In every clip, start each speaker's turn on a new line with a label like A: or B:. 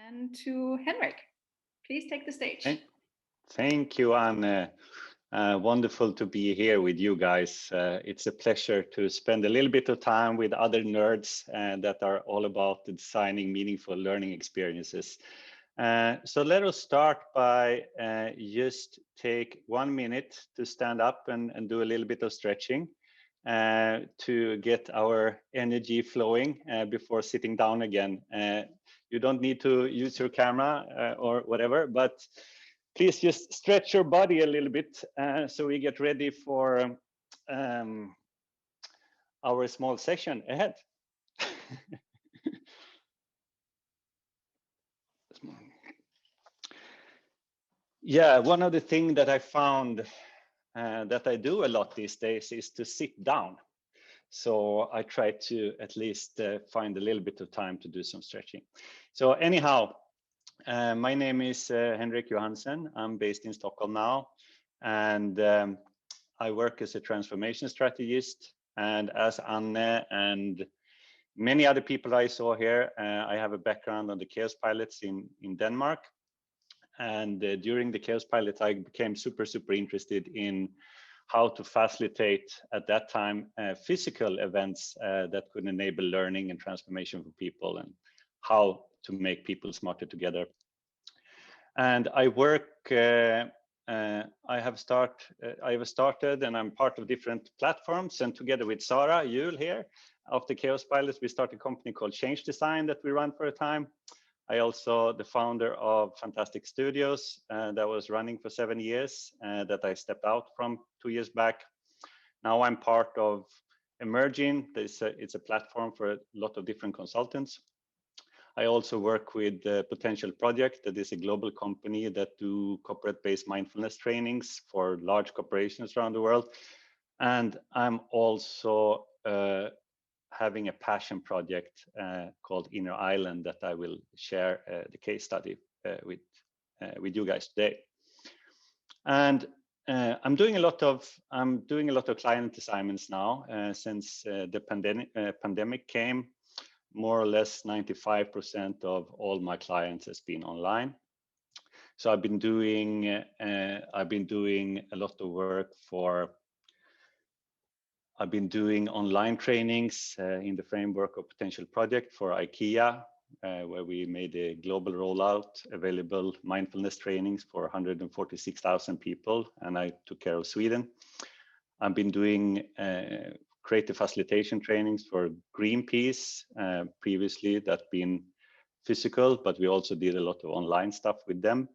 A: and to Henrik. Please take the stage.
B: Thank you, Anne. Wonderful to be here with you guys. It's a pleasure to spend a little bit of time with other nerds that are all about designing meaningful learning experiences. So let us start by just take 1 minute to stand up and do a little bit of stretching to get our energy flowing before sitting down again. You don't need to use your camera or whatever, but please just stretch your body a little bit so we get ready for our small session ahead. Yeah, one of the things that I found that I do a lot these days is to sit down. So I try to at least find a little bit of time to do some stretching. So anyhow, my name is Henrik Johansson. I'm based in Stockholm now, and I work as a transformation strategist. And as Anne and many other people I saw here, I have a background on the Chaos Pilots in Denmark. And during the Chaos Pilot, I became super interested in how to facilitate at that time physical events that could enable learning and transformation for people, and how to make people smarter together. And I work, I have started and I'm part of different platforms, and together with Sarah Juhl here of the Chaos Pilots, we started a company called Change Design that we run for a time. I also the founder of Fantastic Studios that was running for 7 years that I stepped out from 2 years back. Now I'm part of Emerging. It's a platform for a lot of different consultants. I also work with Potential Project, that is a global company that do corporate-based mindfulness trainings for large corporations around the world. And I'm also having a passion project called Inner Island that I will share the case study with you guys today. And I'm doing a lot of client assignments now since the pandemic came. More or less 95% of all my clients has been online. So I've been doing a lot of work I've been doing online trainings in the framework of Potential Project for IKEA, where we made a global rollout, available mindfulness trainings for 146,000 people, and I took care of Sweden. I've been doing creative facilitation trainings for Greenpeace. Previously, that's been physical, but we also did a lot of online stuff with them.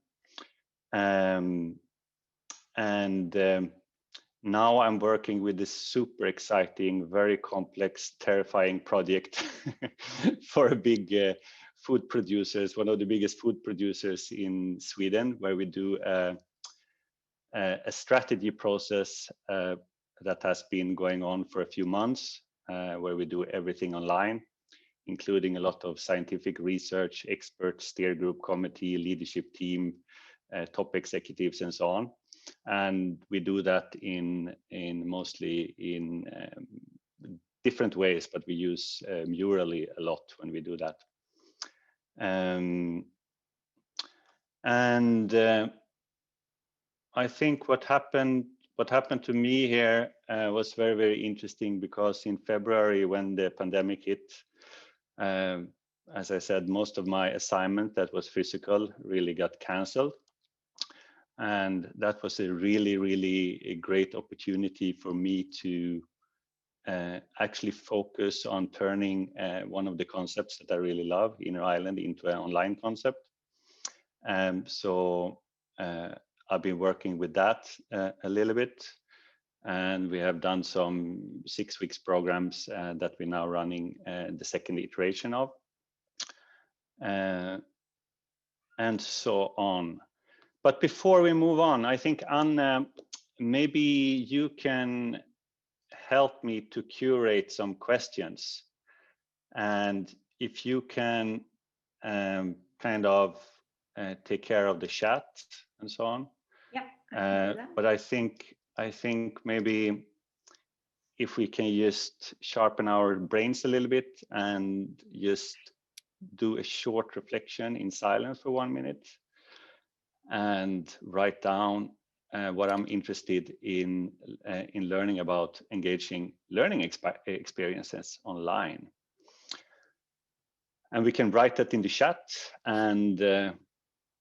B: Now I'm working with this super exciting, very complex, terrifying project for a big food producers, one of the biggest food producers in Sweden, where we do a strategy process that has been going on for a few months, where we do everything online, including a lot of scientific research, expert steer group committee, leadership team, top executives, and so on. And we do that in mostly in different ways, but we use Murally a lot when we do that. I think what happened to me here was very interesting, because in February, when the pandemic hit, as I said, most of my assignment that was physical really got canceled. And that was a really a great opportunity for me to actually focus on turning one of the concepts that I really love, Inner Island, into an online concept. So I've been working with that a little bit, and we have done some 6 weeks programs that we're now running the second iteration of, and so on. But before we move on, I think, Anne, maybe you can help me to curate some questions. And if you can kind of take care of the chat and so on.
A: Yeah.
B: But I think maybe if we can just sharpen our brains a little bit and just do a short reflection in silence for 1 minute and write down what I'm interested in learning about engaging learning experiences online. And we can write that in the chat, and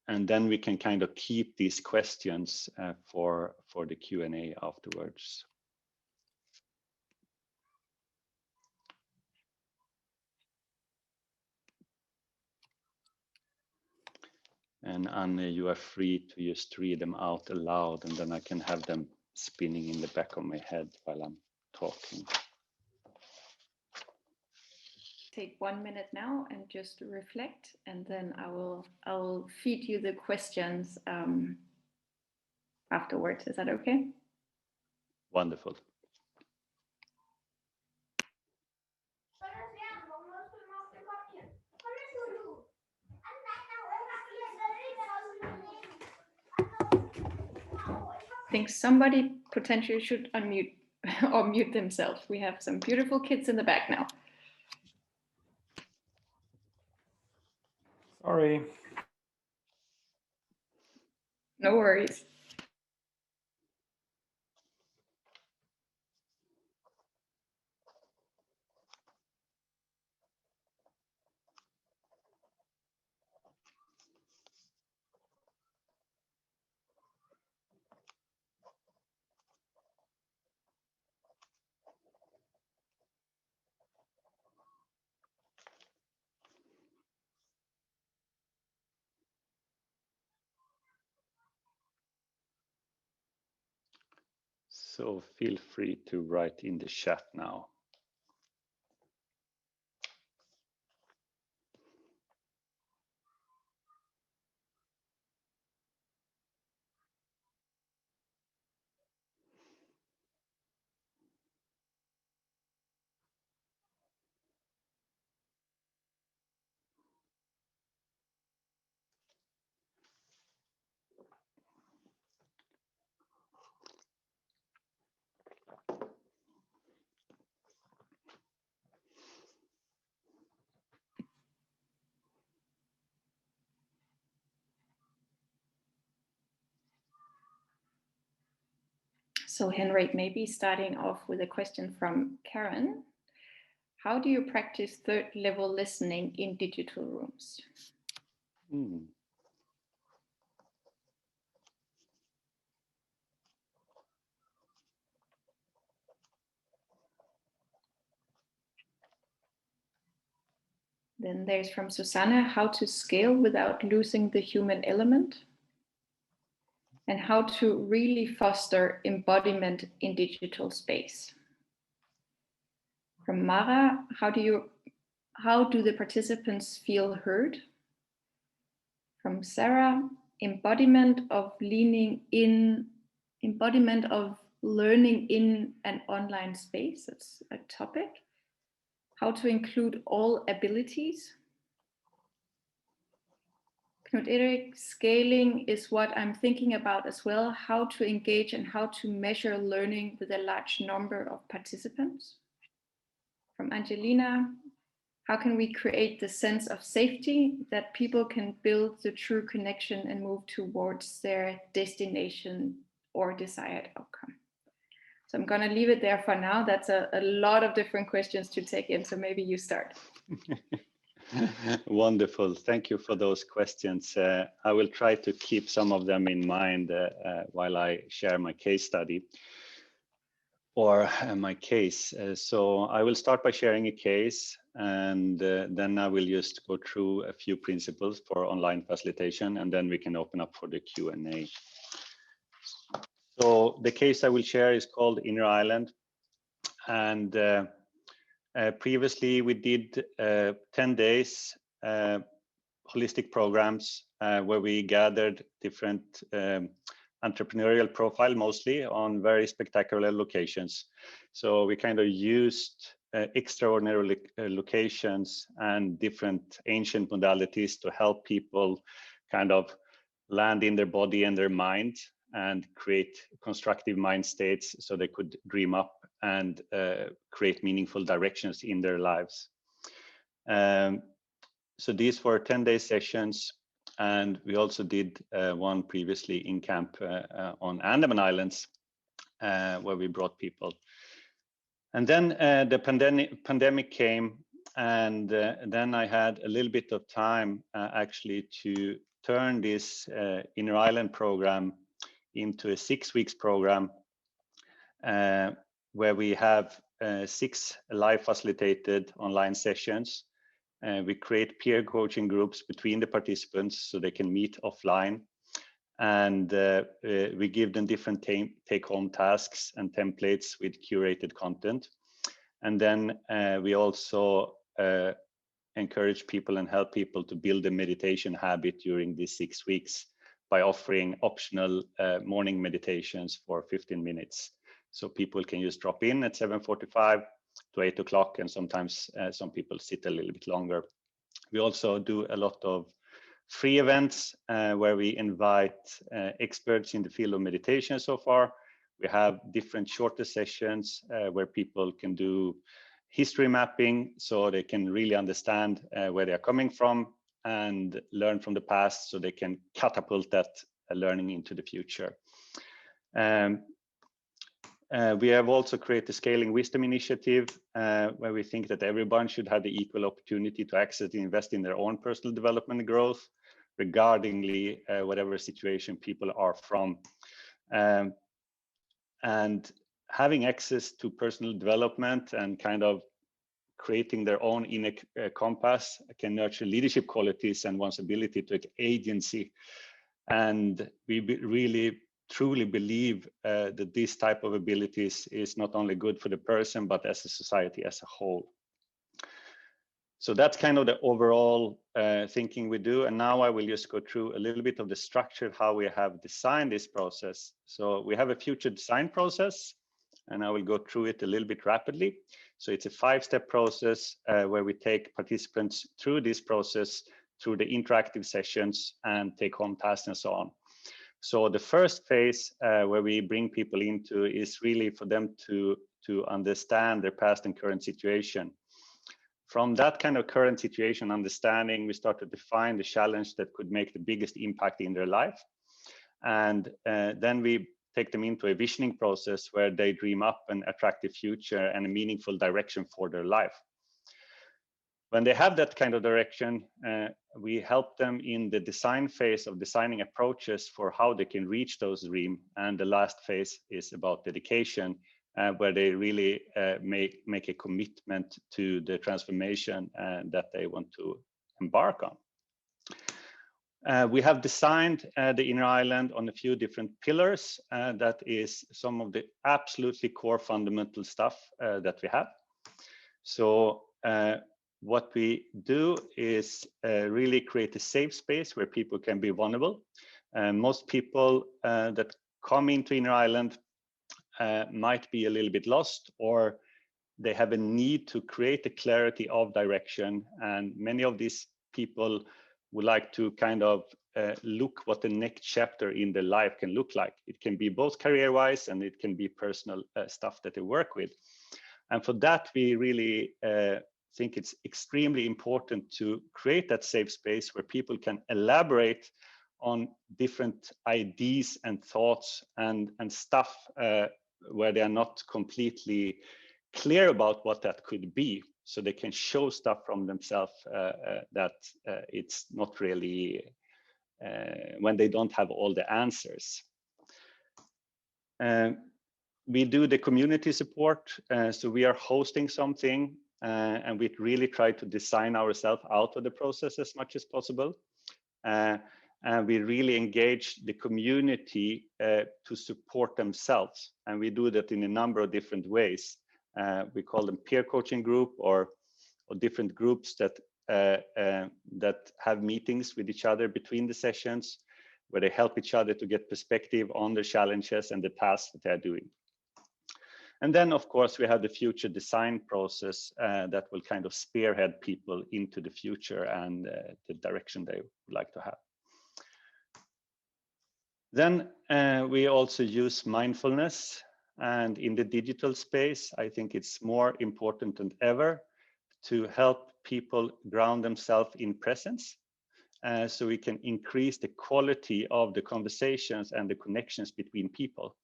B: then we can kind of keep these questions for the Q&A afterwards. And Anne, you are free to just read them out aloud, and then I can have them spinning in the back of my head while I'm talking.
A: Take 1 minute now and just reflect, and then I will feed you the questions afterwards. Is that okay?
B: Wonderful.
A: I think somebody potentially should unmute or mute themselves. We have some beautiful kids in the back now.
C: Sorry.
A: No worries.
B: So feel free to write in the chat now.
A: So Henrik, maybe starting off with a question from Karen. How do you practice third level listening in digital rooms? Then there's from Susanna, how to scale without losing the human element, and how to really foster embodiment in digital space. From Mara, how do the participants feel heard? From Sarah, embodiment of learning in an online space. That's a topic. How to include all abilities. Knut Erik, scaling is what I'm thinking about as well. How to engage and how to measure learning with a large number of participants. From Angelina, how can we create the sense of safety that people can build the true connection and move towards their destination or desired outcome? So I'm going to leave it there for now. That's a lot of different questions to take in. So maybe you start.
B: Wonderful. Thank you for those questions. I will try to keep some of them in mind while I share my case study or my case. So I will start by sharing a case, and then I will just go through a few principles for online facilitation, and then we can open up for the Q&A. So the case I will share is called Inner Island, and previously we did 10 days holistic programs where we gathered different entrepreneurial profile, mostly on very spectacular locations. So we kind of used extraordinary locations and different ancient modalities to help people kind of land in their body and their mind and create constructive mind states so they could dream up and create meaningful directions in their lives. So these were 10-day sessions, and we also did one previously in camp on Andaman Islands, where we brought people. And then the pandemic came, and then I had a little bit of time actually to turn this Inner Island program into a 6 weeks program where we have 6 live facilitated online sessions. We create peer coaching groups between the participants so they can meet offline. And we give them different take-home tasks and templates with curated content. And then we also encourage people and help people to build a meditation habit during these 6 weeks by offering optional morning meditations for 15 minutes. So people can just drop in at 7:45 to 8 o'clock, and sometimes some people sit a little bit longer. We also do a lot of free events where we invite experts in the field of meditation so far. We have different shorter sessions where people can do history mapping so they can really understand where they're coming from and learn from the past so they can catapult that learning into the future. We have also created the Scaling Wisdom Initiative, where we think that everyone should have the equal opportunity to access and invest in their own personal development and growth, regardingly whatever situation people are from. And having access to personal development and kind of creating their own inner compass can nurture leadership qualities and one's ability to take agency. And we really truly believe that this type of abilities is not only good for the person, but as a society as a whole. So that's kind of the overall thinking we do. And now I will just go through a little bit of the structure of how we have designed this process. So we have a future design process, and I will go through it a little bit rapidly. So it's a 5-step process where we take participants through this process, through the interactive sessions and take home tasks and so on. So the first phase where we bring people into is really for them to understand their past and current situation. From that kind of current situation understanding, we start to define the challenge that could make the biggest impact in their life. And then we take them into a visioning process where they dream up an attractive future and a meaningful direction for their life. When they have that kind of direction, we help them in the design phase of designing approaches for how they can reach those dreams. And the last phase is about dedication, where they really make a commitment to the transformation that they want to embark on. We have designed the Inner Island on a few different pillars. That is some of the absolutely core fundamental stuff that we have. So what we do is really create a safe space where people can be vulnerable. Most people that come into Inner Island might be a little bit lost, or they have a need to create a clarity of direction. And many of these people would like to kind of look what the next chapter in their life can look like. It can be both career-wise and it can be personal stuff that they work with. And for that, we really think it's extremely important to create that safe space where people can elaborate on different ideas and thoughts and stuff where they are not completely clear about what that could be. So they can show stuff from themselves that it's not really when they don't have all the answers. We do the community support. So we are hosting something and we really try to design ourselves out of the process as much as possible. And we really engage the community to support themselves. And we do that in a number of different ways. We call them peer coaching group or different groups that have meetings with each other between the sessions, where they help each other to get perspective on the challenges and the tasks that they're doing. And then, of course, we have the future design process that will kind of spearhead people into the future and the direction they would like to have. Then we also use mindfulness. And in the digital space, I think it's more important than ever to help people ground themselves in presence, so we can increase the quality of the conversations and the connections between people.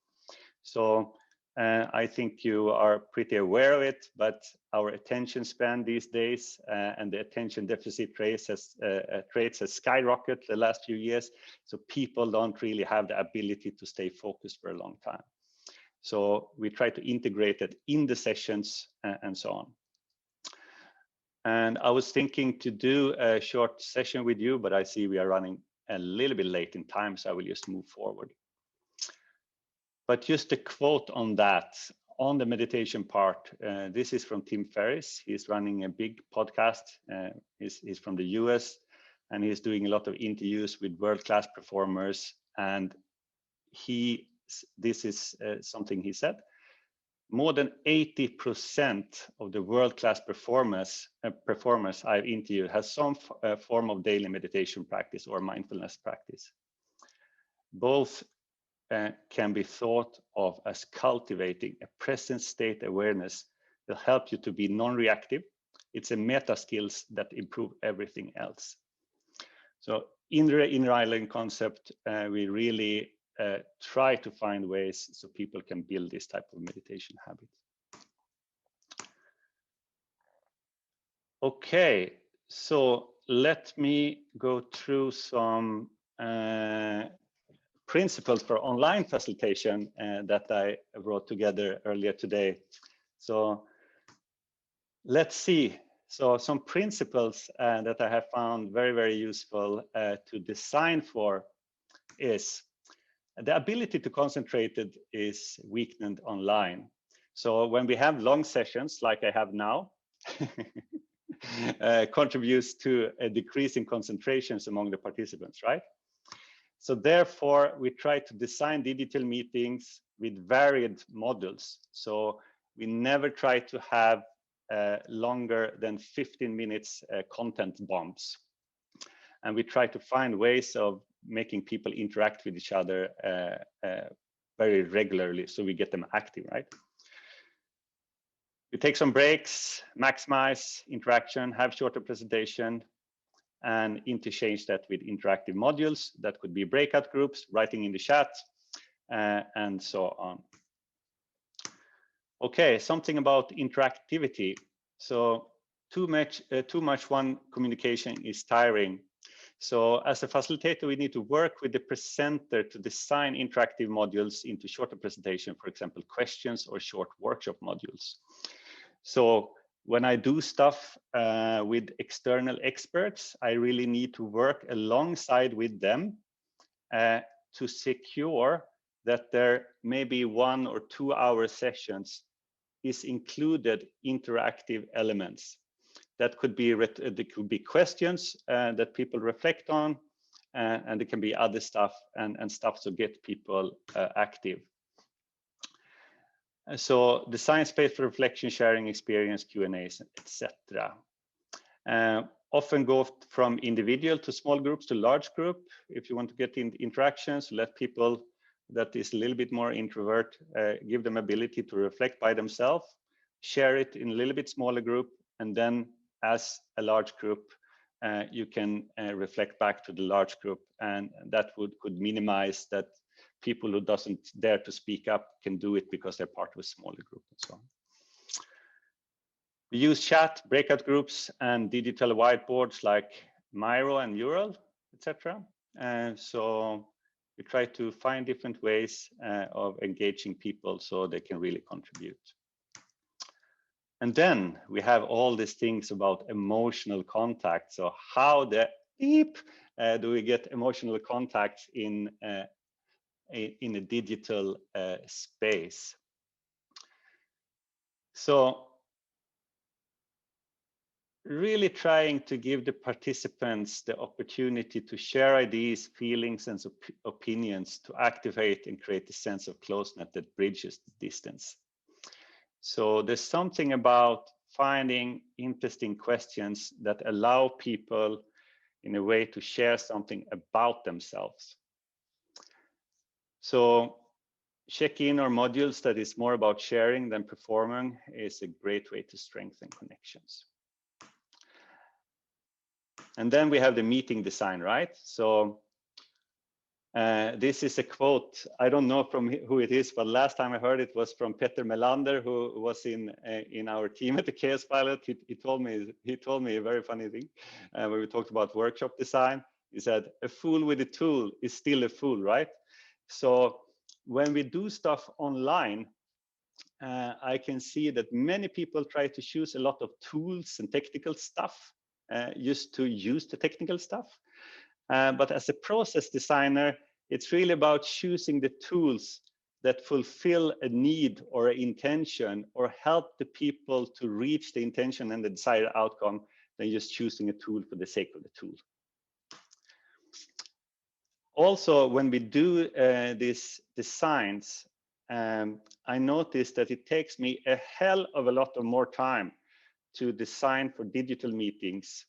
B: So I think you are pretty aware of it, but our attention span these days and the attention deficit traits has skyrocketed the last few years. So people don't really have the ability to stay focused for a long time. So we try to integrate it in the sessions and so on. And I was thinking to do a short session with you, but I see we are running a little bit late in time, so I will just move forward. But just a quote on that, on the meditation part, this is from Tim Ferriss. He's running a big podcast. He's from the US, and he's doing a lot of interviews with world-class performers. And this is something he said. More than 80% of the world-class performers I've interviewed has some form of daily meditation practice or mindfulness practice. Both can be thought of as cultivating a present state awareness that help you to be non-reactive. It's a meta skills that improve everything else. So in the inner island concept, we really try to find ways so people can build this type of meditation habit. Okay, so let me go through some principles for online facilitation that I brought together earlier today. So let's see. So some principles that I have found very, very useful to design for is the ability to concentrate is weakened online. So when we have long sessions like I have now, contributes to a decrease in concentrations among the participants, right? So therefore, we try to design digital meetings with varied modules. So we never try to have longer than 15 minutes content bombs. And we try to find ways of making people interact with each other very regularly so we get them active, right? We take some breaks, maximize interaction, have shorter presentation, and interchange that with interactive modules. That could be breakout groups, writing in the chat, and so on. Okay, something about interactivity. So too much one communication is tiring. So as a facilitator, we need to work with the presenter to design interactive modules into shorter presentation, for example, questions or short workshop modules. So when I do stuff with external experts, I really need to work alongside with them to secure that there may be 1 or 2 hour sessions is included interactive elements. That could be questions that people reflect on, and it can be other stuff and stuff to get people active. So design space for reflection, sharing experience, Q&As, etc. Often go from individual to small groups to large group. If you want to get in interactions, let people that is a little bit more introvert, give them ability to reflect by themselves, share it in a little bit smaller group, and then as a large group, you can reflect back to the large group, and that could minimize that people who doesn't dare to speak up can do it because they're part of a smaller group and so on. We use chat, breakout groups, and digital whiteboards like Miro and Mural, etc. And so we try to find different ways of engaging people so they can really contribute. And then we have all these things about emotional contact. So how the do we get emotional contact in a digital space? So really trying to give the participants the opportunity to share ideas, feelings, and opinions to activate and create a sense of closeness that bridges the distance. So there's something about finding interesting questions that allow people in a way to share something about themselves. So check-in or modules that is more about sharing than performing is a great way to strengthen connections. And then we have the meeting design, right? So this is a quote. I don't know from who it is, but last time I heard it was from Peter Melander, who was in our team at the Chaos Pilot. He told me a very funny thing when we talked about workshop design. He said, "A fool with a tool is still a fool," right? So when we do stuff online, I can see that many people try to choose a lot of tools and technical stuff just to use the technical stuff. But as a process designer, it's really about choosing the tools that fulfill a need or an intention or help the people to reach the intention and the desired outcome than just choosing a tool for the sake of the tool. Also, when we do these designs, I noticed that it takes me a hell of a lot of more time to design for digital meetings,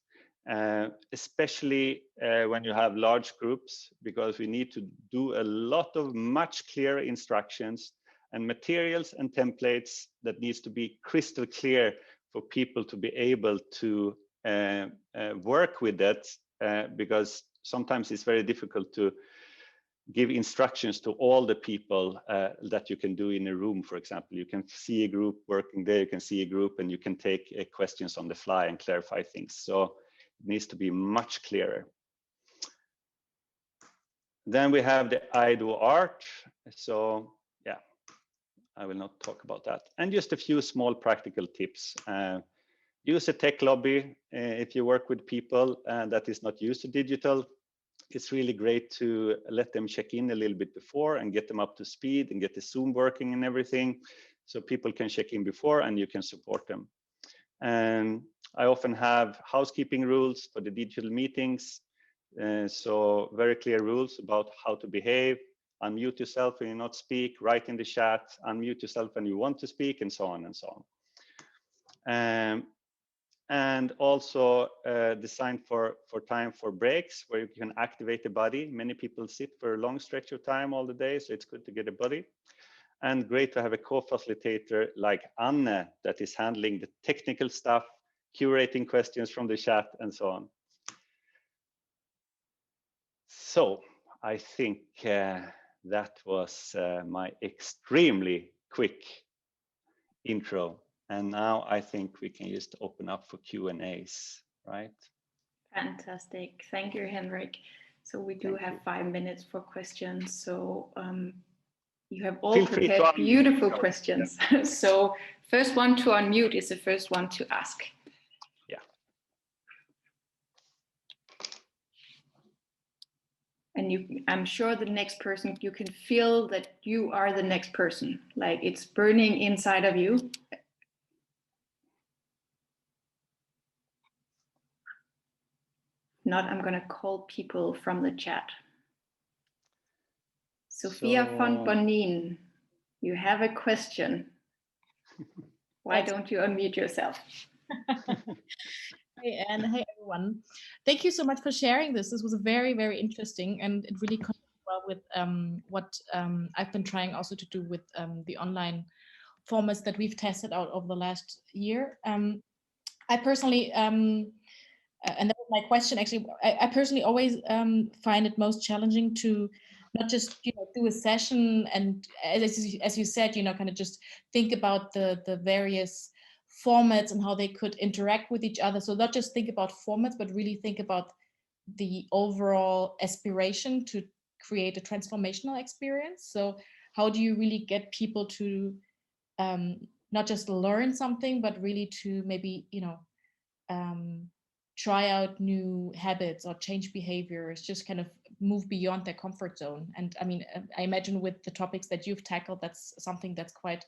B: especially when you have large groups, because we need to do a lot of much clearer instructions and materials and templates that needs to be crystal clear for people to be able to work with that, because sometimes it's very difficult to give instructions to all the people that you can do in a room. For example, you can see a group working there, you can see a group, and you can take questions on the fly and clarify things. So it needs to be much clearer. Then we have the I do art. So yeah, I will not talk about that. And just a few small practical tips. Use a tech lobby if you work with people that is not used to digital. It's really great to let them check in a little bit before and get them up to speed and get the Zoom working and everything, so people can check in before and you can support them. And I often have housekeeping rules for the digital meetings. So very clear rules about how to behave, unmute yourself when you not speak, write in the chat, unmute yourself when you want to speak, and so on and so on. And also designed for time for breaks where you can activate the body. Many people sit for a long stretch of time all the day, so it's good to get a body. And great to have a co-facilitator like Anne that is handling the technical stuff, curating questions from the chat, and so on. So I think that was my extremely quick intro. And now I think we can just open up for Q&As, right?
A: Fantastic. Thank you, Henrik. So we do have 5 minutes for questions. So you have all prepared beautiful questions. Yeah. So first one to unmute is the first one to ask.
B: Yeah.
A: And I'm sure the next person, you can feel that you are the next person, like it's burning inside of you. Not, I'm going to call people from the chat. Sophia von Bonin, you have a question. Why don't you unmute yourself?
C: Hey, and hey, everyone. Thank you so much for sharing this. This was very, very interesting, and it really connected well with what I've been trying also to do with the online formats that we've tested out over the last year. I personally, and that was my question actually, I personally always find it most challenging to not just do a session and as you said, kind of just think about the various formats and how they could interact with each other. So not just think about formats, but really think about the overall aspiration to create a transformational experience. So how do you really get people to not just learn something, but really to maybe try out new habits or change behaviors, just kind of move beyond their comfort zone. And I mean, I imagine with the topics that you've tackled, that's something that's quite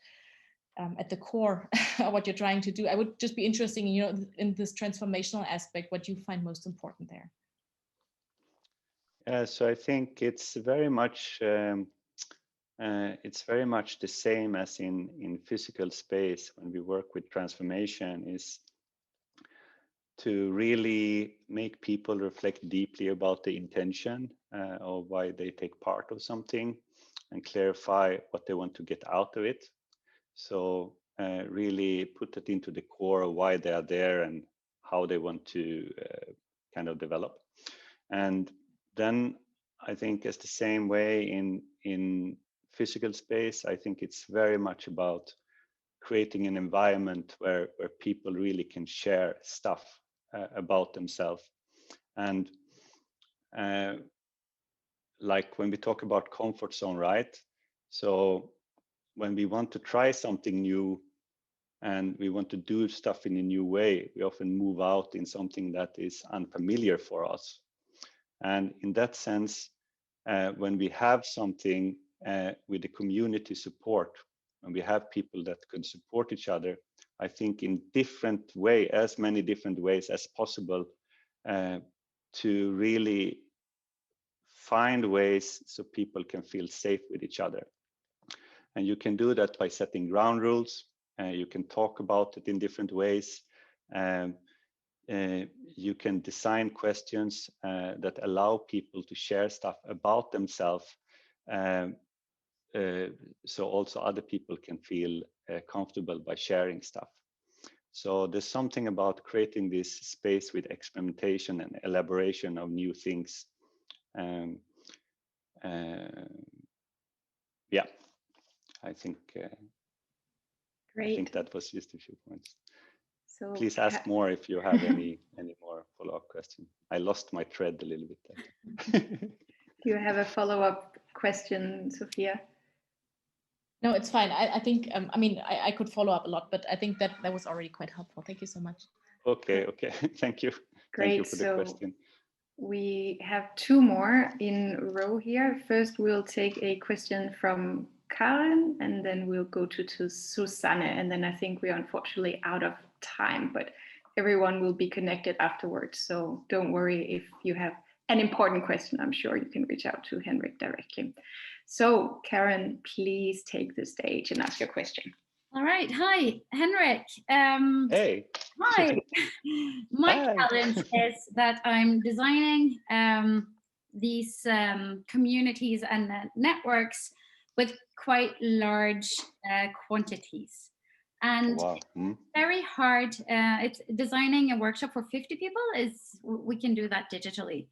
C: at the core of what you're trying to do. I would just be interested in, in this transformational aspect, what you find most important there.
B: So I think it's very much the same as in physical space when we work with transformation, is to really make people reflect deeply about the intention of why they take part of something and clarify what they want to get out of it. So really put it into the core of why they are there and how they want to kind of develop. And then I think it's the same way in physical space. I think it's very much about creating an environment where people really can share stuff about themselves. And like when we talk about comfort zone, right? So when we want to try something new and we want to do stuff in a new way, we often move out in something that is unfamiliar for us. And in that sense, when we have something with the community support, and we have people that can support each other, I think in different way, as many different ways as possible, to really find ways so people can feel safe with each other. And you can do that by setting ground rules. You can talk about it in different ways. You can design questions that allow people to share stuff about themselves, so also other people can feel comfortable by sharing stuff. So there's something about creating this space with experimentation and elaboration of new things. Yeah, I think
A: Great.
B: I think that was just a few points.
A: So
B: please ask more if you have any more follow-up questions. I lost my thread a little bit there.
A: Do you have a follow-up question, Sophia?
C: No, it's fine. I think, I mean, I could follow up a lot, but I think that was already quite helpful. Thank you so much.
B: Okay, thank you.
A: Great.
B: Thank you for the question.
A: We have two more in a row here. First, we'll take a question from Karen, and then we'll go to Susanne, and then I think we're unfortunately out of time, but everyone will be connected afterwards. So don't worry if you have an important question. I'm sure you can reach out to Henrik directly. So Karen, please take the stage and ask your question.
D: All right. Hi, Henrik.
B: Hey.
D: Hi. My challenge is that I'm designing these communities and networks with quite large quantities. And very hard. It's designing a workshop for 50 people we can do that digitally.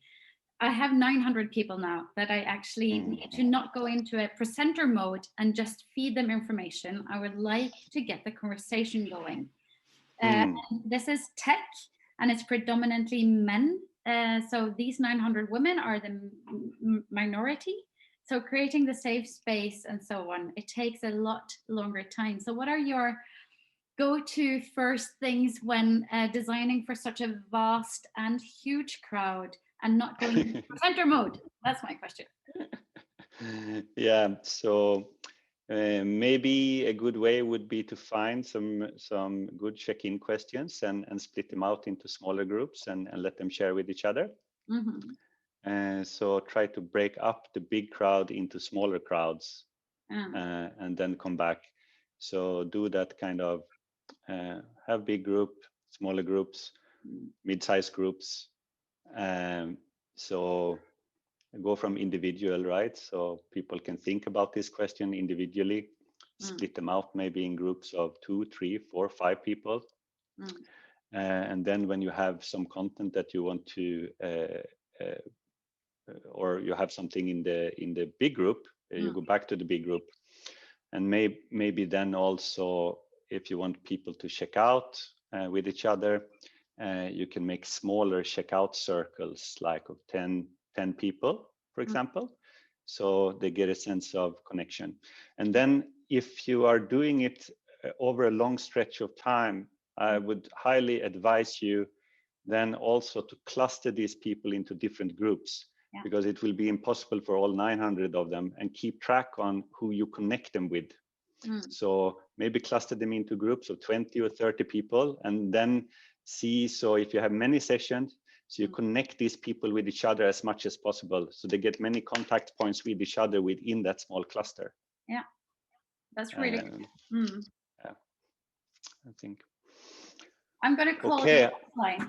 D: I have 900 people now that I actually need to not go into a presenter mode and just feed them information. I would like to get the conversation going. This is tech, and it's predominantly men. So these 900 women are the minority. So creating the safe space and so on, it takes a lot longer time. So what are your go-to first things when designing for such a vast and huge crowd and not going into presenter mode? That's my question.
B: Yeah, so maybe a good way would be to find some good check-in questions and split them out into smaller groups and let them share with each other. So try to break up the big crowd into smaller crowds and then come back. So do that kind of have big group, smaller groups, mid-sized groups. So go from individual, right? So people can think about this question individually, split them out maybe in groups of 2, 3, 4, 5 people. And then when you have some content that you want to, or you have something in the big group, you go back to the big group. And maybe then also, if you want people to check out with each other, you can make smaller checkout circles, like of 10 people, for example, so they get a sense of connection. And then if you are doing it over a long stretch of time, I would highly advise you then also to cluster these people into different groups, because it will be impossible for all 900 of them and keep track on who you connect them with. So maybe cluster them into groups of 20 or 30 people, and then see, so if you have many sessions, so you connect these people with each other as much as possible, so they get many contact points with each other within that small cluster.
D: Yeah, that's really good.
B: Yeah, I think.
D: I'm going to call it offline.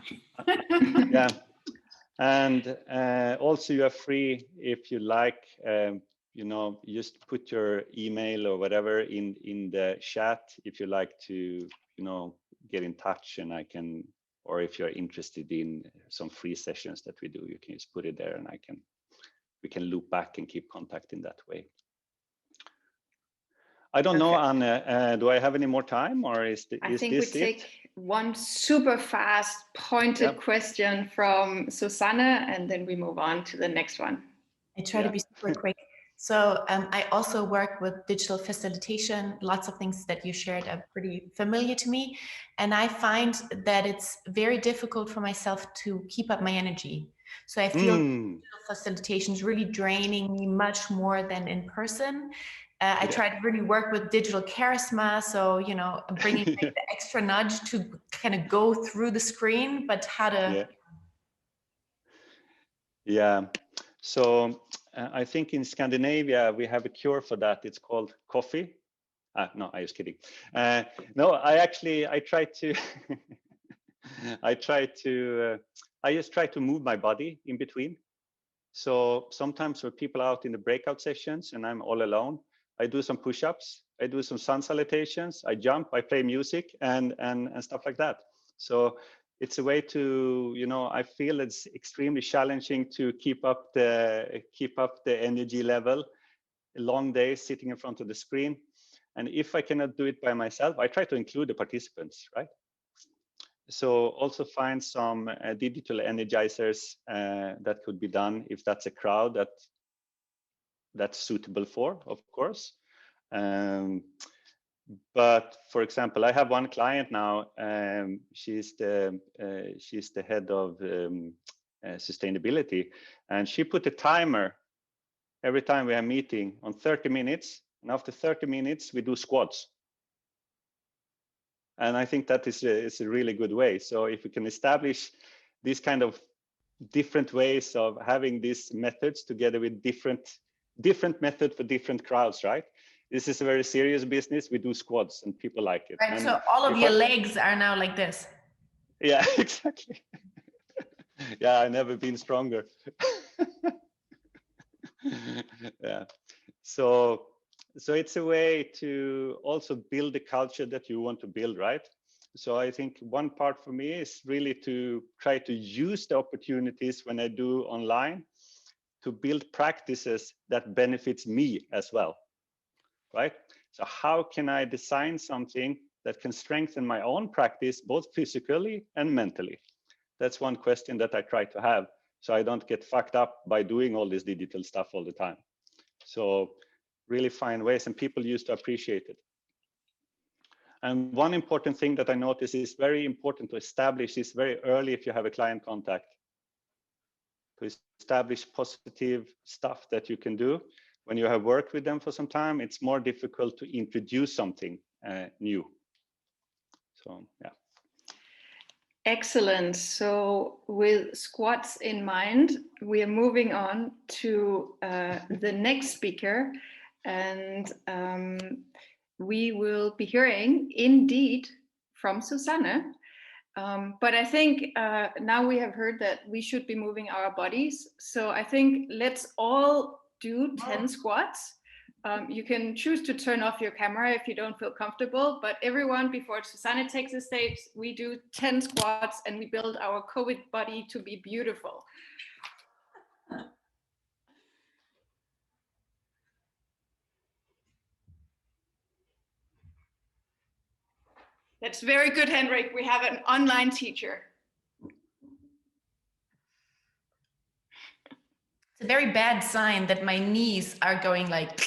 B: Yeah, and also you are free, if you like, you know, just put your email or whatever in the chat if you like to, you know, get in touch, and I can or if you're interested in some free sessions that we do, you can just put it there, and we can loop back and keep contact in that way. I don't know, Anne, do I have any more time, or is this it?
A: I think we take one super fast pointed question from Susanne, and then we move on to the next one.
E: I try to be super quick. So I also work with digital facilitation. Lots of things that you shared are pretty familiar to me. And I find that it's very difficult for myself to keep up my energy. So I feel digital facilitation is really draining me much more than in person. I try to really work with digital charisma. So, you know, bringing like the extra nudge to kind of go through the screen, but how to...
B: So I think in Scandinavia, we have a cure for that. It's called coffee. No, I was kidding. No, I try to, I just try to move my body in between. So sometimes when people are out in the breakout sessions and I'm all alone, I do some push-ups, I do some sun salutations, I jump, I play music and stuff like that. So it's a way to, you know, I feel it's extremely challenging to keep up the energy level, long days sitting in front of the screen. And if I cannot do it by myself, I try to include the participants, right? So also find some digital energizers that could be done if that's a crowd that's suitable for, of course. But for example, I have one client now. She's the head of sustainability, and she put a timer every time we are meeting on 30 minutes. And after 30 minutes, we do squats. And I think that is a really good way. So if we can establish these kind of different ways of having these methods together with different method for different crowds, right? This is a very serious business. We do squats and people like it.
E: Right,
B: and
E: so all of your legs are now like this.
B: Yeah, exactly. Yeah, I've never been stronger. Yeah. So it's a way to also build the culture that you want to build, right? So I think one part for me is really to try to use the opportunities when I do online to build practices that benefits me as well, right? So how can I design something that can strengthen my own practice, both physically and mentally? That's one question that I try to have, so I don't get fucked up by doing all this digital stuff all the time. So really find ways, and people used to appreciate it. And one important thing that I notice is very important to establish this very early if you have a client contact. To establish positive stuff that you can do. When you have worked with them for some time, it's more difficult to introduce something new. So, yeah.
A: Excellent. So with squats in mind, we are moving on to the next speaker, and we will be hearing indeed from Susanne. But I think now we have heard that we should be moving our bodies. So I think let's all do 10 squats. You can choose to turn off your camera if you don't feel comfortable, but everyone, before Susanne takes the stage, we do 10 squats and we build our COVID body to be beautiful. That's very good, Henrik. We have an online teacher.
E: It's a very bad sign that my knees are going like...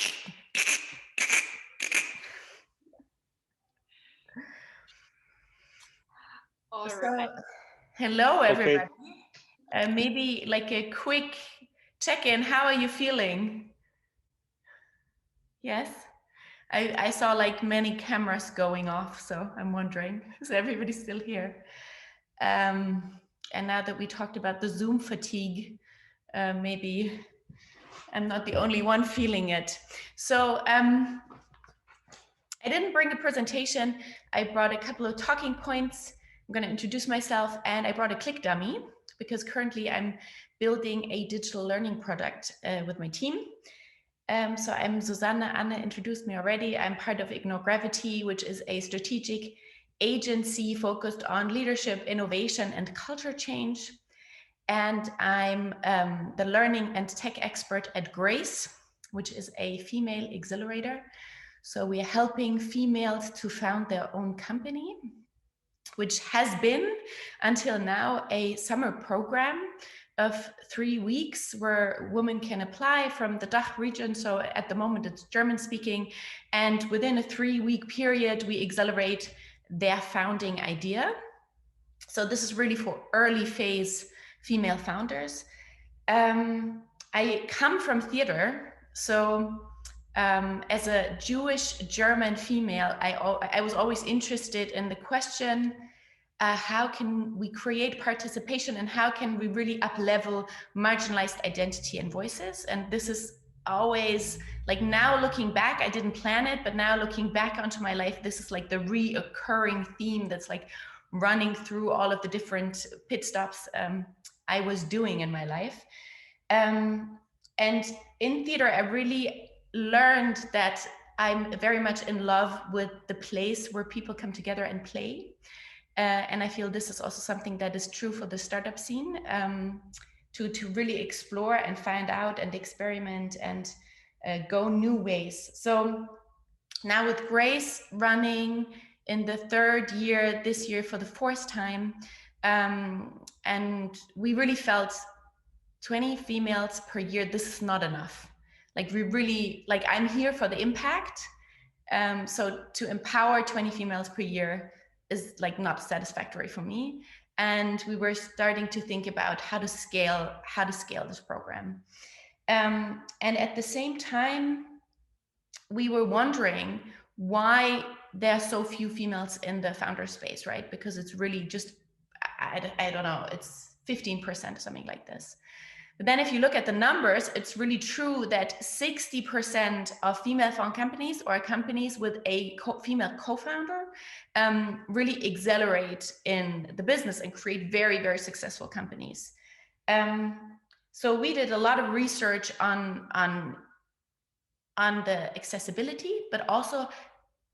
A: All
E: so,
A: right.
E: Hello, everybody. Okay. Maybe like a quick check-in. How are you feeling? Yes? I saw like many cameras going off, so I'm wondering, is everybody still here? And now that we talked about the Zoom fatigue, maybe I'm not the only one feeling it. So I didn't bring a presentation. I brought a couple of talking points. I'm going to introduce myself, and I brought a click dummy because currently I'm building a digital learning product with my team. So I'm Susanne. Anne introduced me already. I'm part of Ignore Gravity, which is a strategic agency focused on leadership, innovation, and culture change. And I'm the learning and tech expert at Grace, which is a female accelerator. So we are helping females to found their own company, which has been until now a summer program of 3 weeks where women can apply from the DACH region. So at the moment it's German speaking, and within a 3-week period, we accelerate their founding idea. So this is really for early phase female founders. I come from theater. So as a Jewish German female, I was always interested in the question, how can we create participation and how can we really up-level marginalized identity and voices? And this is always, like, now looking back, I didn't plan it, but now looking back onto my life, this is like the reoccurring theme that's like running through all of the different pit stops I was doing in my life. And in theater, I really learned that I'm very much in love with the place where people come together and play. And I feel this is also something that is true for the startup scene, to really explore and find out and experiment and go new ways. So now with Grace running in the 3rd year, this year for the 4th time, and we really felt 20 females per year, this is not enough. Like we really, like I'm here for the impact. So to empower 20 females per year is like not satisfactory for me. And we were starting to think about how to scale this program. And at the same time, we were wondering why there are so few females in the founder space, right? Because it's really just, I don't know, it's 15% or something like this. But then if you look at the numbers, it's really true that 60% of female-founded companies or companies with a female co-founder really accelerate in the business and create very, very successful companies. So we did a lot of research on the accessibility, but also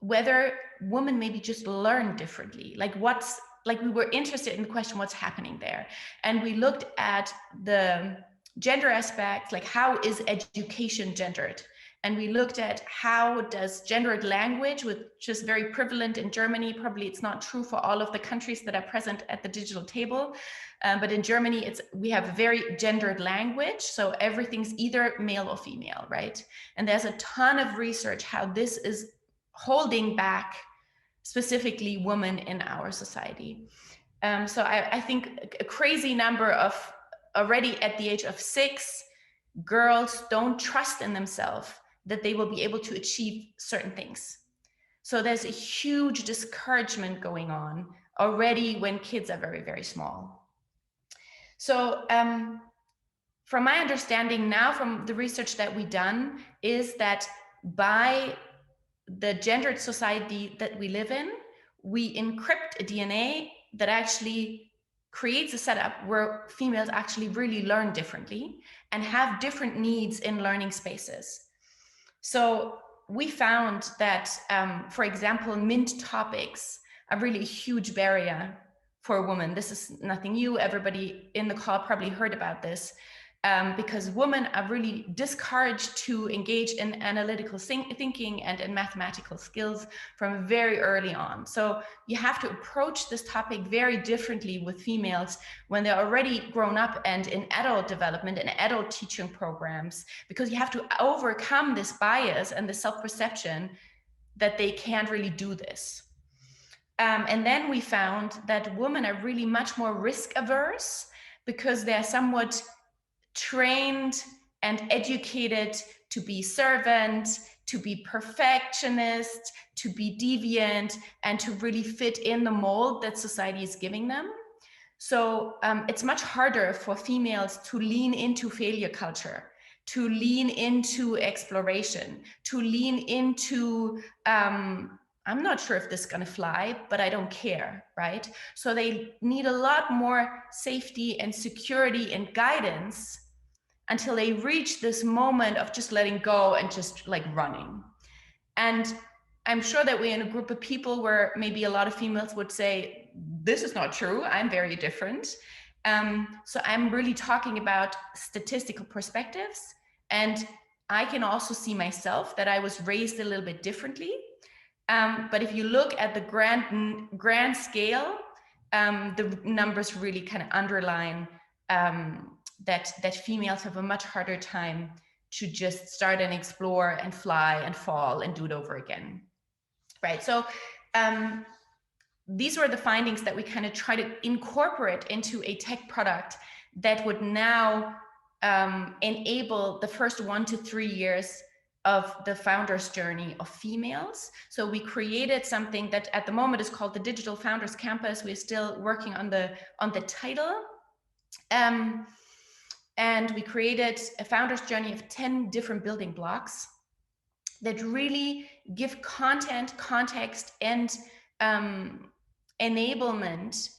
E: whether women maybe just learn differently. Like we were interested in the question, what's happening there? And we looked at the gender aspects, like how is education gendered? And we looked at how does gendered language, which is very prevalent in Germany, probably it's not true for all of the countries that are present at the digital table, but in Germany, we have a very gendered language. So everything's either male or female, right? And there's a ton of research how this is holding back specifically women in our society. So I think a crazy number of, already at the age of 6, girls don't trust in themselves that they will be able to achieve certain things. So there's a huge discouragement going on already when kids are very, very small. So from my understanding now, from the research that we've done, is that by the gendered society that we live in, we encrypt a DNA that actually creates a setup where females actually really learn differently and have different needs in learning spaces. So we found that, for example, MINT topics are really a huge barrier for a woman. This is nothing new. Everybody in the call probably heard about this. Because women are really discouraged to engage in analytical thinking and in mathematical skills from very early on. So you have to approach this topic very differently with females when they're already grown up and in adult development and adult teaching programs, because you have to overcome this bias and the self-perception that they can't really do this. And then we found that women are really much more risk averse because they're somewhat trained and educated to be servant, to be perfectionist, to be deviant, and to really fit in the mold that society is giving them. So it's much harder for females to lean into failure culture, to lean into exploration, to lean into, I'm not sure if this is gonna fly, but I don't care, right? So they need a lot more safety and security and guidance until they reach this moment of just letting go and just like running. And I'm sure that we're in a group of people where maybe a lot of females would say, this is not true, I'm very different. So I'm really talking about statistical perspectives. And I can also see myself that I was raised a little bit differently. But if you look at the grand scale, the numbers really kind of underline that females have a much harder time to just start and explore and fly and fall and do it over again. Right. So these were the findings that we kind of try to incorporate into a tech product that would now enable the first 1 to 3 years of the founder's journey of females. So we created something that at the moment is called the Digital Founders Campus. We're still working on the title. And we created a founder's journey of 10 different building blocks that really give content, context, and enablement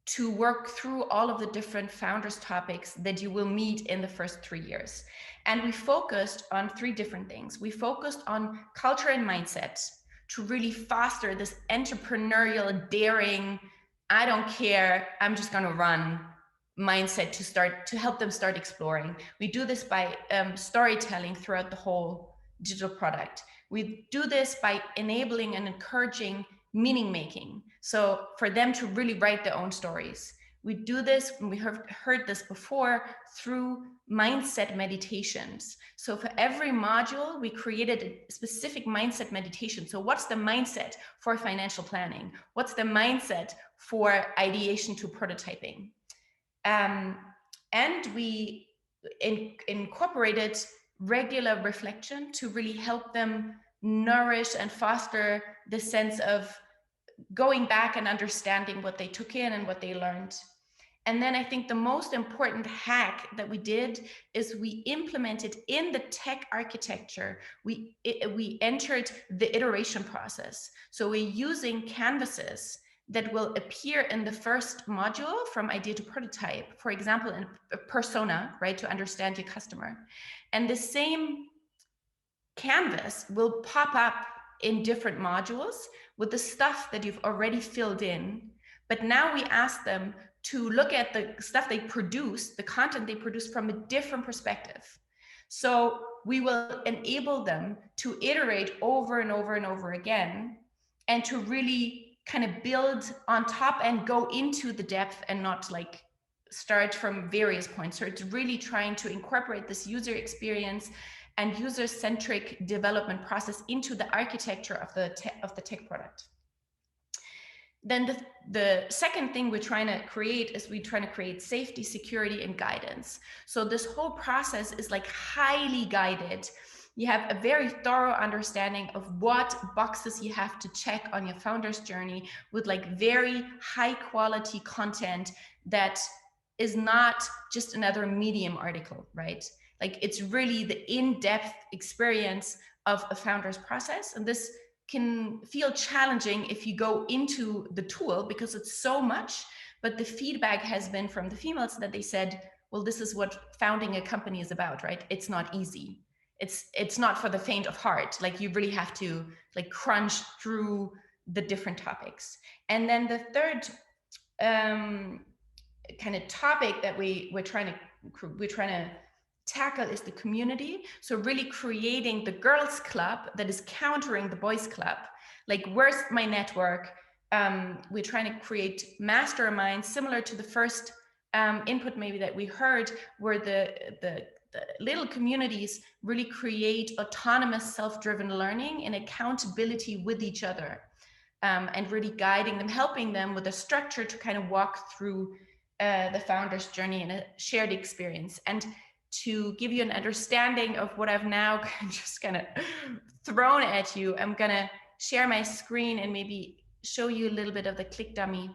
E: to work through all of the different founders topics that you will meet in the first 3 years. And we focused on 3 different things. We focused on culture and mindset to really foster this entrepreneurial, daring, I don't care, I'm just gonna run mindset to help them start exploring. We do this by storytelling throughout the whole digital product. We do this by enabling and encouraging meaning making. So for them to really write their own stories. We do this, and we have heard this before, through mindset meditations. So for every module, we created a specific mindset meditation. So what's the mindset for financial planning? What's the mindset for ideation to prototyping? And we incorporated regular reflection to really help them nourish and foster the sense of going back and understanding what they took in and what they learned. And then I think the most important hack that we did is we implemented in the tech architecture, we entered the iteration process. So we're using canvases that will appear in the first module from idea to prototype, for example, in a persona, right, to understand your customer. And the same canvas will pop up in different modules with the stuff that you've already filled in. But now we ask them to look at the stuff they produce, the content they produce from a different perspective. So we will enable them to iterate over and over and over again, and to really kind of build on top and go into the depth and not like start from various points. So it's really trying to incorporate this user experience and user-centric development process into the architecture of the tech product. Then the second thing we're trying to create is we're trying to create safety, security, and guidance. So this whole process is like highly guided. You have a very thorough understanding of what boxes you have to check on your founder's journey with like very high quality content that is not just another Medium article, right? Like it's really the in-depth experience of a founder's process. And this can feel challenging if you go into the tool because it's so much, but the feedback has been from the females that they said, well, this is what founding a company is about, right? It's not easy. It's not for the faint of heart. Like you really have to like crunch through the different topics. And then the third kind of topic that we're trying to tackle is the community. So really creating the girls club that is countering the boys club. Like, where's my network? We're trying to create masterminds similar to the first input maybe that we heard, where the little communities really create autonomous self-driven learning and accountability with each other, and really guiding them, helping them with a structure to kind of walk through the founder's journey in a shared experience. And to give you an understanding of what I've now just kind of thrown at you, I'm gonna share my screen and maybe show you a little bit of the click dummy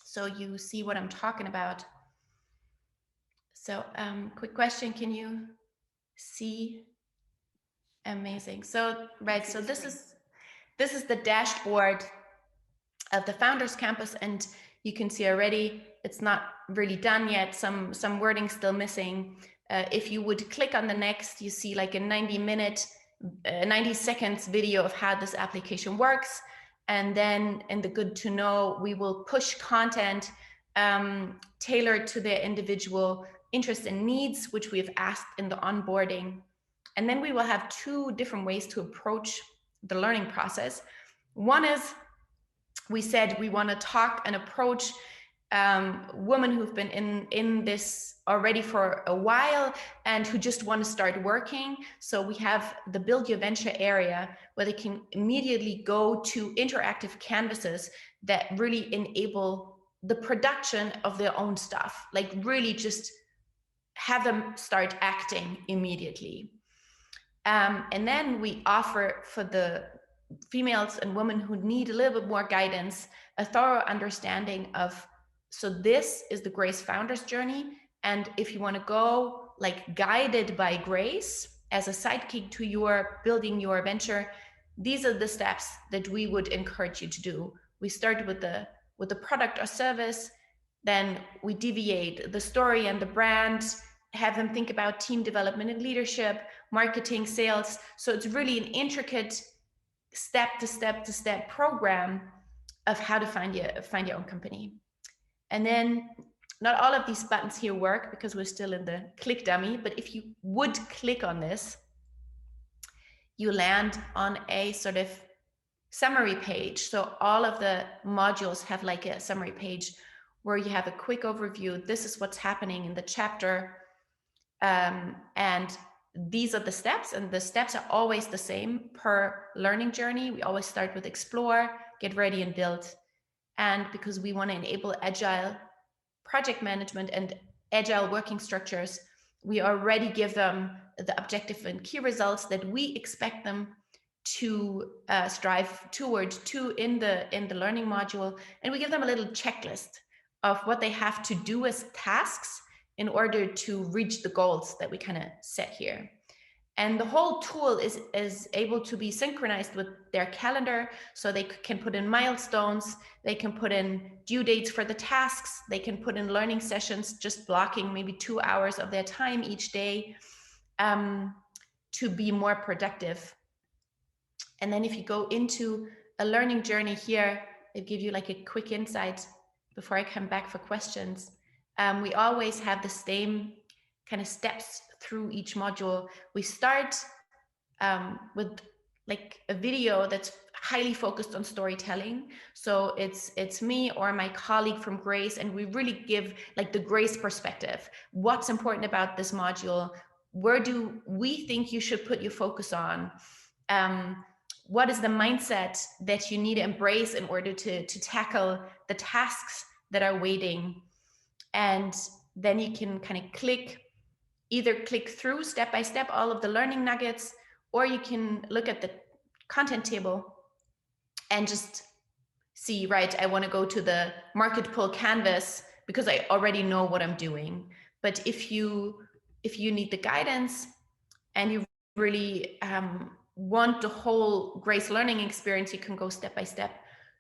E: so you see what I'm talking about. So quick question, can you see? Amazing. So, right, so this is the dashboard of the Founders Campus, and you can see already it's not really done yet, some wording still missing. If you would click on the next, you see like a 90-minute 90 seconds video of how this application works. And then in the good to know, we will push content tailored to their individual interests and needs, which we have asked in the onboarding. And then we will have two different ways to approach the learning process. One is, we said we want to talk and approach women who've been in this already for a while and who just want to start working. So we have the Build Your Venture area where they can immediately go to interactive canvases that really enable the production of their own stuff, like really just have them start acting immediately. And then we offer for the females and women who need a little bit more guidance, a thorough understanding of, so this is the Grace Founders Journey. And if you want to go like guided by Grace as a sidekick to your building your venture, these are the steps that we would encourage you to do. We start with the product or service, then we deviate the story and the brand, have them think about team development and leadership, marketing, sales. So it's really an intricate step-to-step program of how to find your own company. And then not all of these buttons here work because we're still in the click dummy, but if you would click on this, you land on a sort of summary page. So all of the modules have like a summary page where you have a quick overview. This is what's happening in the chapter. And these are the steps, and the steps are always the same per learning journey. We always start with explore, get ready, and build. And because we want to enable agile project management and agile working structures, we already give them the objective and key results that we expect them to strive towards in the learning module. And we give them a little checklist of what they have to do as tasks in order to reach the goals that we kind of set here. And the whole tool is able to be synchronized with their calendar, so they can put in milestones, they can put in due dates for the tasks, they can put in learning sessions, just blocking maybe 2 hours of their time each day to be more productive. And then if you go into a learning journey here, it gives you like a quick insight before I come back for questions. We always have the same kind of steps through each module. We start with like a video that's highly focused on storytelling. So it's me or my colleague from Grace, and we really give like the Grace perspective. What's important about this module? Where do we think you should put your focus on? What is the mindset that you need to embrace in order to tackle the tasks that are waiting? And then you can kind of either click through step by step all of the learning nuggets, or you can look at the content table and just see, right, I want to go to the market pull canvas because I already know what I'm doing. But if you need the guidance and you really want the whole Grace learning experience, you can go step by step.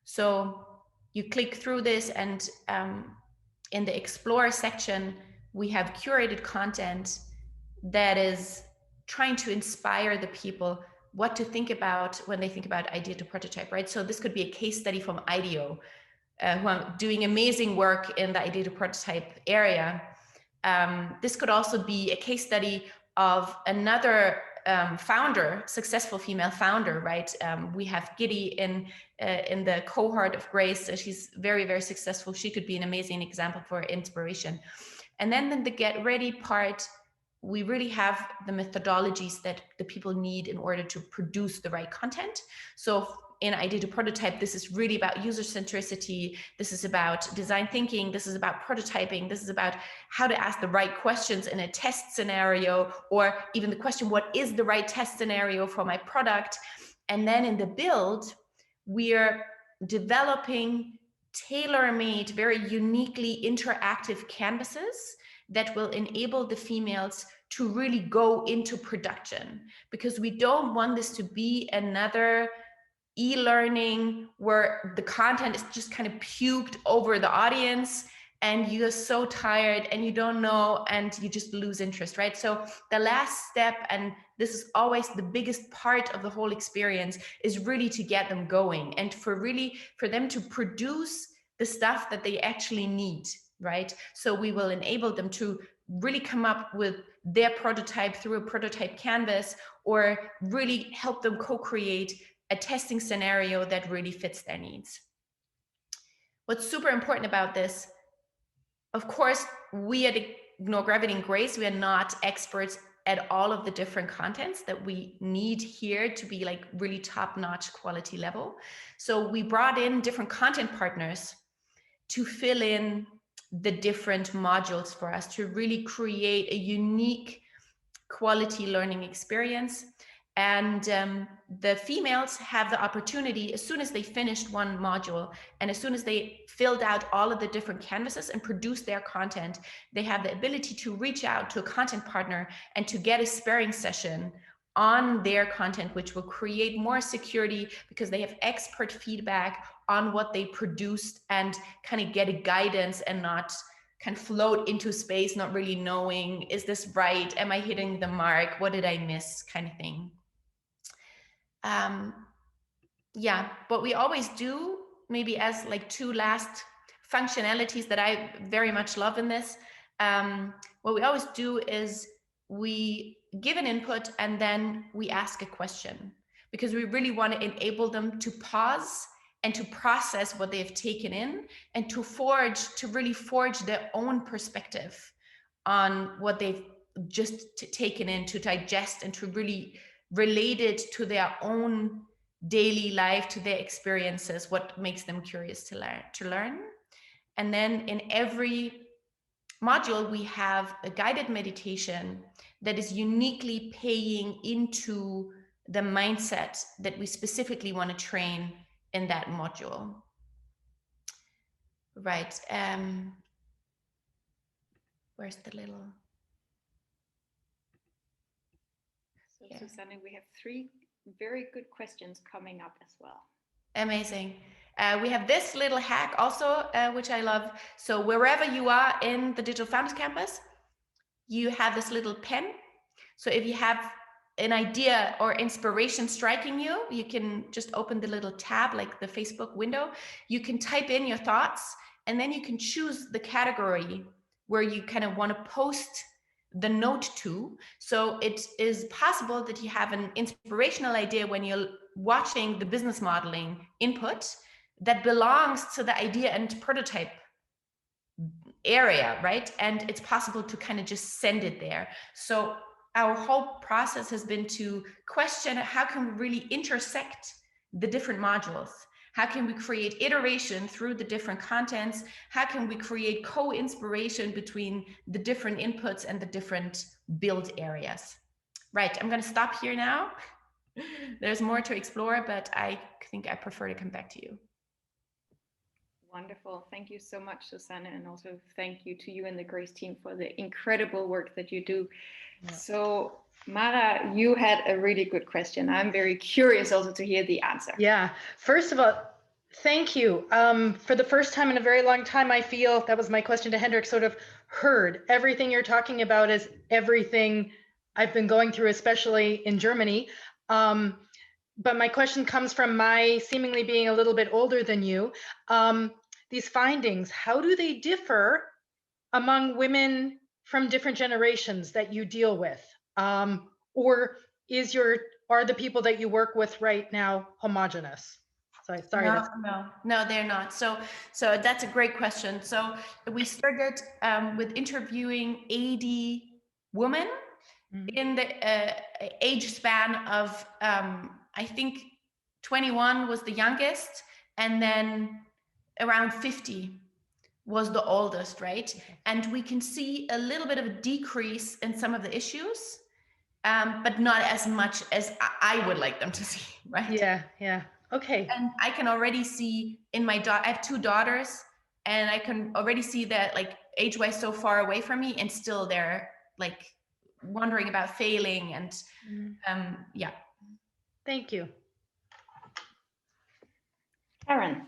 E: So you click through this, and in the explore section, we have curated content that is trying to inspire the people what to think about when they think about idea to prototype, right? So this could be a case study from IDEO, who are doing amazing work in the idea to prototype area. This could also be a case study of another founder, successful female founder, right? We have Giddy in the cohort of Grace. She's very, very successful. She could be an amazing example for inspiration. And then in the get ready part, we really have the methodologies that the people need in order to produce the right content. So in idea to prototype, this is really about user centricity. This is about design thinking. This is about prototyping. This is about how to ask the right questions in a test scenario, or even the question, what is the right test scenario for my product? And then in the build, we're developing tailor-made, very uniquely interactive canvases that will enable the females to really go into production, because we don't want this to be another e-learning where the content is just kind of puked over the audience and you're so tired and you don't know, and you just lose interest, right? So the last step, and this is always the biggest part of the whole experience, is really to get them going, and for them to produce the stuff that they actually need, right? So we will enable them to really come up with their prototype through a prototype canvas, or really help them co-create a testing scenario that really fits their needs. What's super important about this, of course, we at Ignore Gravity and Grace, we are not experts at all of the different contents that we need here to be like really top-notch quality level. So we brought in different content partners to fill in the different modules for us to really create a unique quality learning experience. And the females have the opportunity, as soon as they finished one module and as soon as they filled out all of the different canvases and produced their content, they have the ability to reach out to a content partner and to get a sparring session on their content, which will create more security because they have expert feedback on what they produced, and kind of get a guidance and not kind of float into space, not really knowing, is this right? Am I hitting the mark? What did I miss? Kind of thing. Yeah, what we always do, maybe as like two last functionalities that I very much love in this, what we always do is we give an input and then we ask a question, because we really want to enable them to pause and to process what they've taken in, and to really forge their own perspective on what they've just taken in, to digest and to really relate it to their own daily life, to their experiences, what makes them curious to learn. And then in every module, we have a guided meditation that is uniquely paying into the mindset that we specifically want to train in that module. Right. Where's the little...
A: So yeah. Susanne, we have 3 very good questions coming up as well.
E: Amazing. We have this little hack also, which I love. So wherever you are in the Digital Founders Campus, you have this little pen. So if you have an idea or inspiration striking you, you can just open the little tab, like the Facebook window. You can type in your thoughts, and then you can choose the category where you kind of want to post the note to. So it is possible that you have an inspirational idea when you're watching the business modeling input that belongs to the idea and prototype area, right? And it's possible to kind of just send it there. So our whole process has been to question, how can we really intersect the different modules? How can we create iteration through the different contents? How can we create co-inspiration between the different inputs and the different build areas? Right, I'm going to stop here now. There's more to explore, but I think I prefer to come back to you.
A: Wonderful. Thank you so much, Susanne, and also thank you to you and the Grace team for the incredible work that you do. Yeah. So Mara, you had a really good question. I'm very curious also to hear the answer.
F: Yeah, first of all, thank you. For the first time in a very long time, I feel, that was my question to Henrik, sort of heard. Everything you're talking about is everything I've been going through, especially in Germany. But my question comes from my seemingly being a little bit older than you. These findings, how do they differ among women from different generations that you deal with? Or are the people that you work with right now homogenous? Sorry.
E: No, they're not. So that's a great question. So we started with interviewing 80 women in the age span of, I think 21 was the youngest, and then around 50 was the oldest, right? And we can see a little bit of a decrease in some of the issues, but not as much as I would like them to see, right?
F: Yeah. Okay.
E: And I can already see in I have 2 daughters, and I can already see that, like, age-wise so far away from me, and still they're like wondering about failing, and yeah.
F: Thank you.
A: Karen.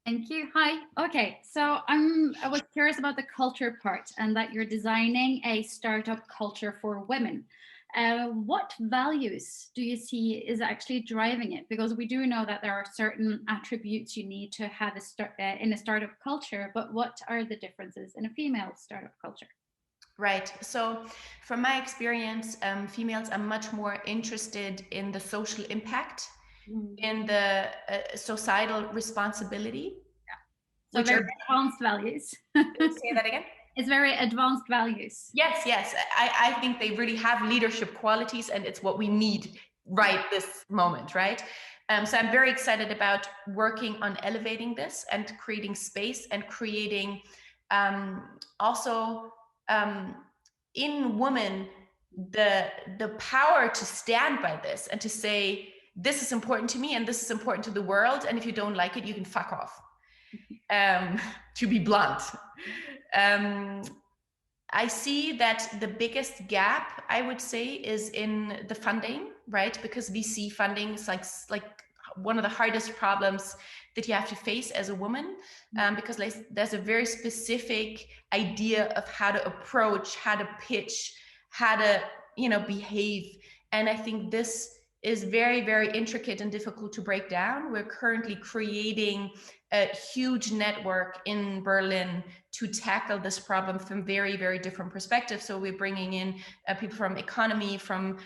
D: Thank you. Hi. Okay, so I was curious about the culture part and that you're designing a startup culture for women. What values do you see is actually driving it? Because we do know that there are certain attributes you need to have in a startup culture, but what are the differences in a female startup culture?
E: Right. So from my experience, females are much more interested in the social impact, in the societal responsibility.
D: Yeah. So very advanced values.
E: Say that again?
D: It's very advanced values.
E: Yes, yes. I think they really have leadership qualities, and it's what we need right this moment, right? So I'm very excited about working on elevating this and creating space and creating also in women the power to stand by this and to say, this is important to me and this is important to the world, and if you don't like it, you can fuck off. To be blunt. I see that the biggest gap, I would say, is in the funding, right? Because VC funding is like one of the hardest problems that you have to face as a woman, because there's a very specific idea of how to approach, how to pitch, how to, behave. And I think this is very, very intricate and difficult to break down. We're currently creating a huge network in Berlin to tackle this problem from very, very different perspectives. So we're bringing in people from economy, from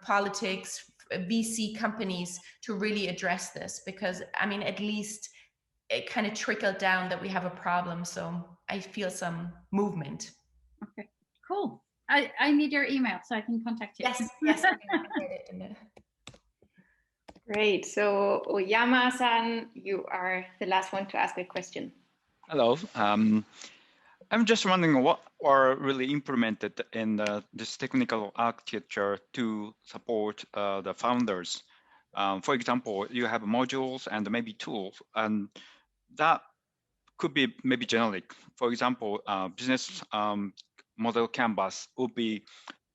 E: politics, VC companies to really address this, because at least it kind of trickled down that we have a problem. So I feel some movement.
D: Okay, cool. I need your email so I can contact you.
E: Yes. I can get it in there.
A: Great. So Oyama-san, you are the last one to ask a question.
G: Hello. I'm just wondering what are really implemented in this technical architecture to support the founders. For example, you have modules and maybe tools, and that could be maybe generic. For example, business model canvas would be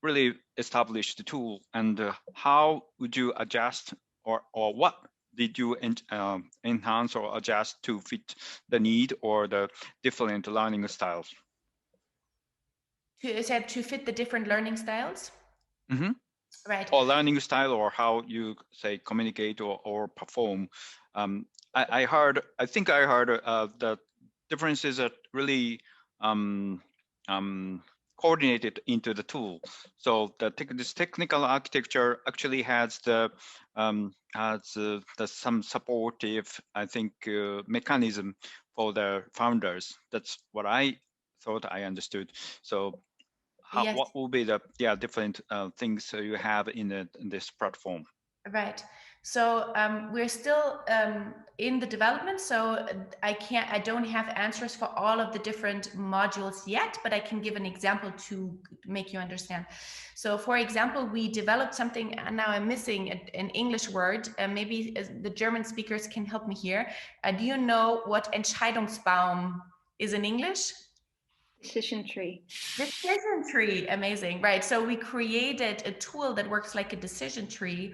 G: really established tool, and how would you adjust or what did you enhance or adjust to fit the need or the different learning styles?
E: To fit the different learning styles?
G: Mm-hmm.
E: Right.
G: Or learning style, or how you say communicate or perform. I think I heard the differences are really coordinated into the tool. So this technical architecture actually has some supportive, I think, mechanism for the founders. That's what I thought I understood. So
E: Yes.
G: what will be the different things you have in this platform?
E: Right. So we're still in the development, so I don't have answers for all of the different modules yet, but I can give an example to make you understand. So for example, we developed something, and now I'm missing an English word. Maybe the German speakers can help me here. Do you know what Entscheidungsbaum is in English?
A: Decision tree.
E: Decision tree, amazing, right? So we created a tool that works like a decision tree,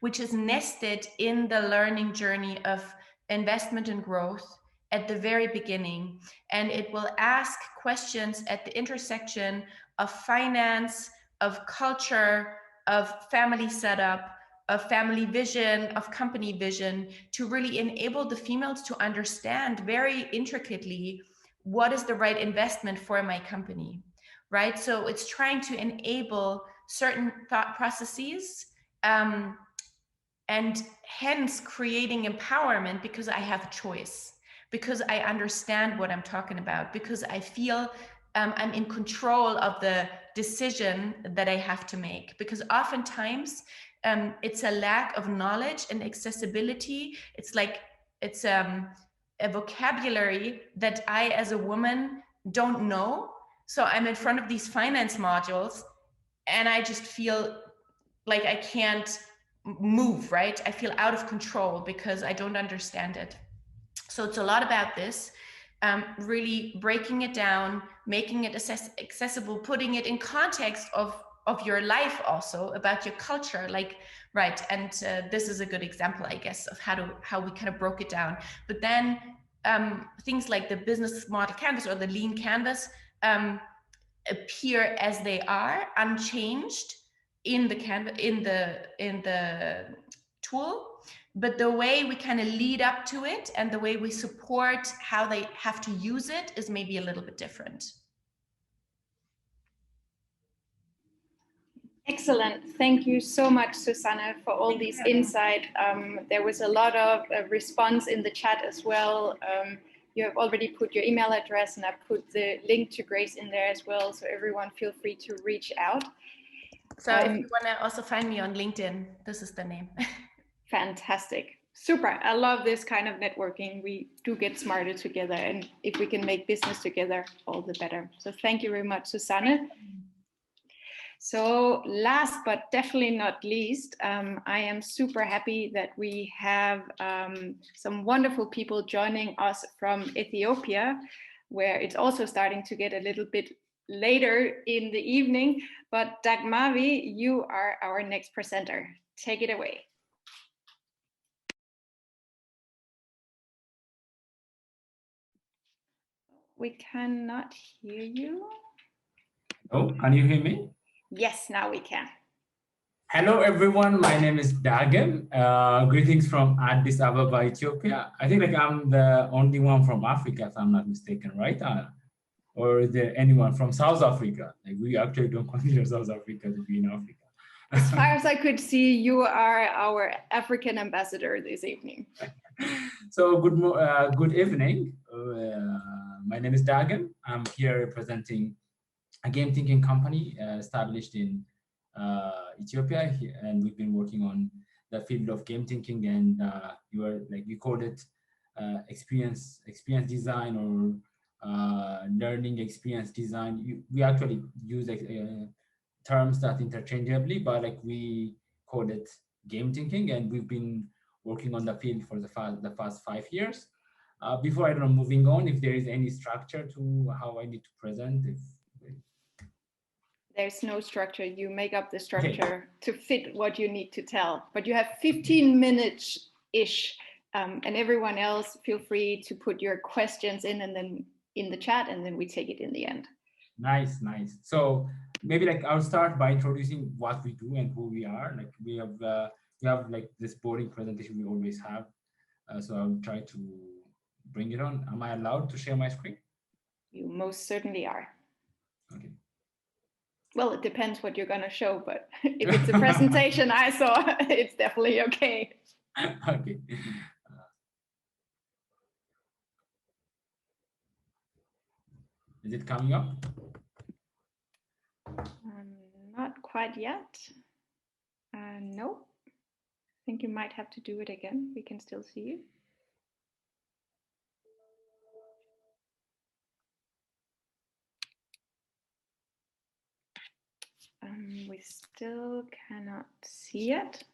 E: which is nested in the learning journey of investment and growth at the very beginning. And it will ask questions at the intersection of finance, of culture, of family setup, of family vision, of company vision, to really enable the females to understand very intricately what is the right investment for my company, right? So it's trying to enable certain thought processes, and hence creating empowerment, because I have a choice, because I understand what I'm talking about, because I feel I'm in control of the decision that I have to make. Because oftentimes it's a lack of knowledge and accessibility. It's a vocabulary that I, as a woman, don't know. So I'm in front of these finance modules and I just feel like I can't move, right? I feel out of control because I don't understand it. So it's a lot about this, really breaking it down, making it accessible, putting it in context of your life, also about your culture, right? And this is a good example, I guess, of how we kind of broke it down. But then things like the business model canvas or the lean canvas appear as they are, unchanged in the tool, but the way we kind of lead up to it and the way we support how they have to use it is maybe a little bit different.
A: Excellent. Thank you so much, Susanne, for all these insights. There was a lot of response in the chat as well. You have already put your email address, and I put the link to Grace in there as well. So everyone feel free to reach out.
E: So if you want to also find me on LinkedIn, this is the name.
A: Fantastic. Super. I love this kind of networking. We do get smarter together, and if we can make business together, all the better. So thank you very much, Susanne. So last but definitely not least, I am super happy that we have some wonderful people joining us from Ethiopia, where it's also starting to get a little bit later in the evening. But Dagmavi, you are our next presenter. Take it away. We cannot hear you.
H: Oh, can you hear me?
A: Yes, now we can.
H: Hello, everyone. My name is Dagem. Greetings from Addis Ababa, Ethiopia. I think like I'm the only one from Africa, if I'm not mistaken, right? Or is there anyone from South Africa? Like we actually don't consider South Africa to be in Africa.
A: As far as I could see, you are our African ambassador this evening.
H: So good evening. My name is Dagem. I'm here representing a game thinking company established in Ethiopia, and we've been working on the field of game thinking, and we call it experience design or learning experience design. We actually use terms that interchangeably, but like we call it game thinking, and we've been working on the field for the past 5 years. Before I don't moving on, if there is any structure to how I need to present,
A: there's no structure. You make up the structure to fit what you need to tell. But you have 15 minutes-ish, and everyone else feel free to put your questions in and then in the chat, and then we take it in the end.
H: Nice. So maybe like I'll start by introducing what we do and who we are. Like we have like this boring presentation we always have. So I'll try to bring it on. Am I allowed to share my screen?
A: You most certainly are.
H: Okay.
A: Well, it depends what you're going to show, but if it's a presentation I saw, it's definitely okay.
H: Okay. Is it coming up?
A: Not quite yet. No. I think you might have to do it again. We can still see you. We still cannot see it.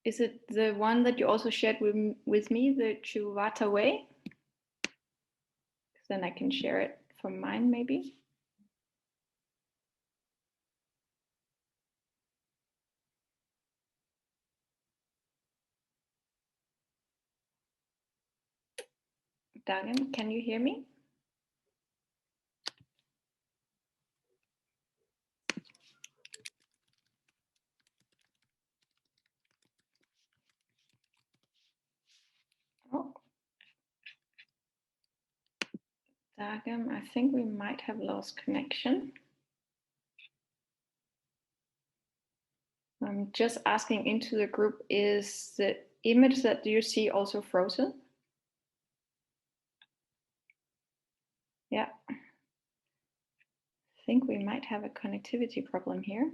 A: Is it the one that you also shared with me, the Chuvata way? Then I can share it from mine, maybe. Dagen, can you hear me? Oh. Dagen, I think we might have lost connection. I'm just asking into the group, is the image that you see also frozen? Yeah. I think we might have a connectivity problem here.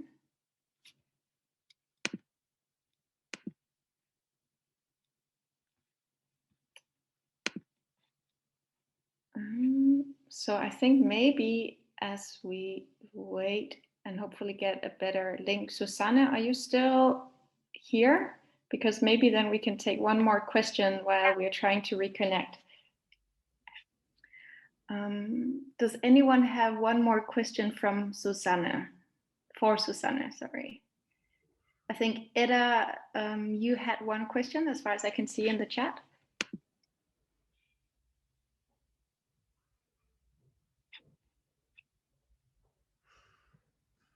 A: So I think maybe as we wait and hopefully get a better link, Susanne, are you still here? because maybe then we can take one more question while we're trying to reconnect. Does anyone have one more question from Susanne? For Susanne, sorry. I think Edda, you had one question as far as I can see in the chat.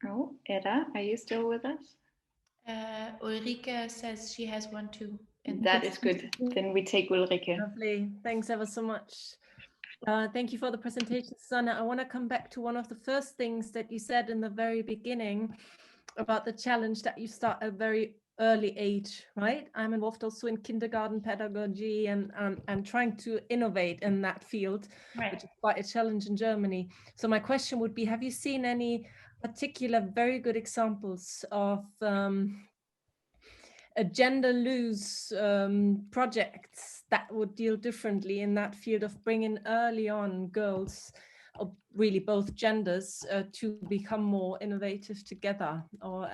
A: Oh, Edda, are you still with us?
E: Ulrike says she has one too.
A: That is good. Then we take Ulrike.
I: Lovely. Thanks ever so much. Thank you for the presentation, Susanne. I want to come back to one of the first things that you said in the very beginning about the challenge that you start at a very early age, right? I'm involved also in kindergarten pedagogy and trying to innovate in that field, right, which is quite a challenge in Germany. So my question would be, have you seen any particular very good examples of gender loose projects that would deal differently in that field of bringing early on girls, or really both genders, to become more innovative together, or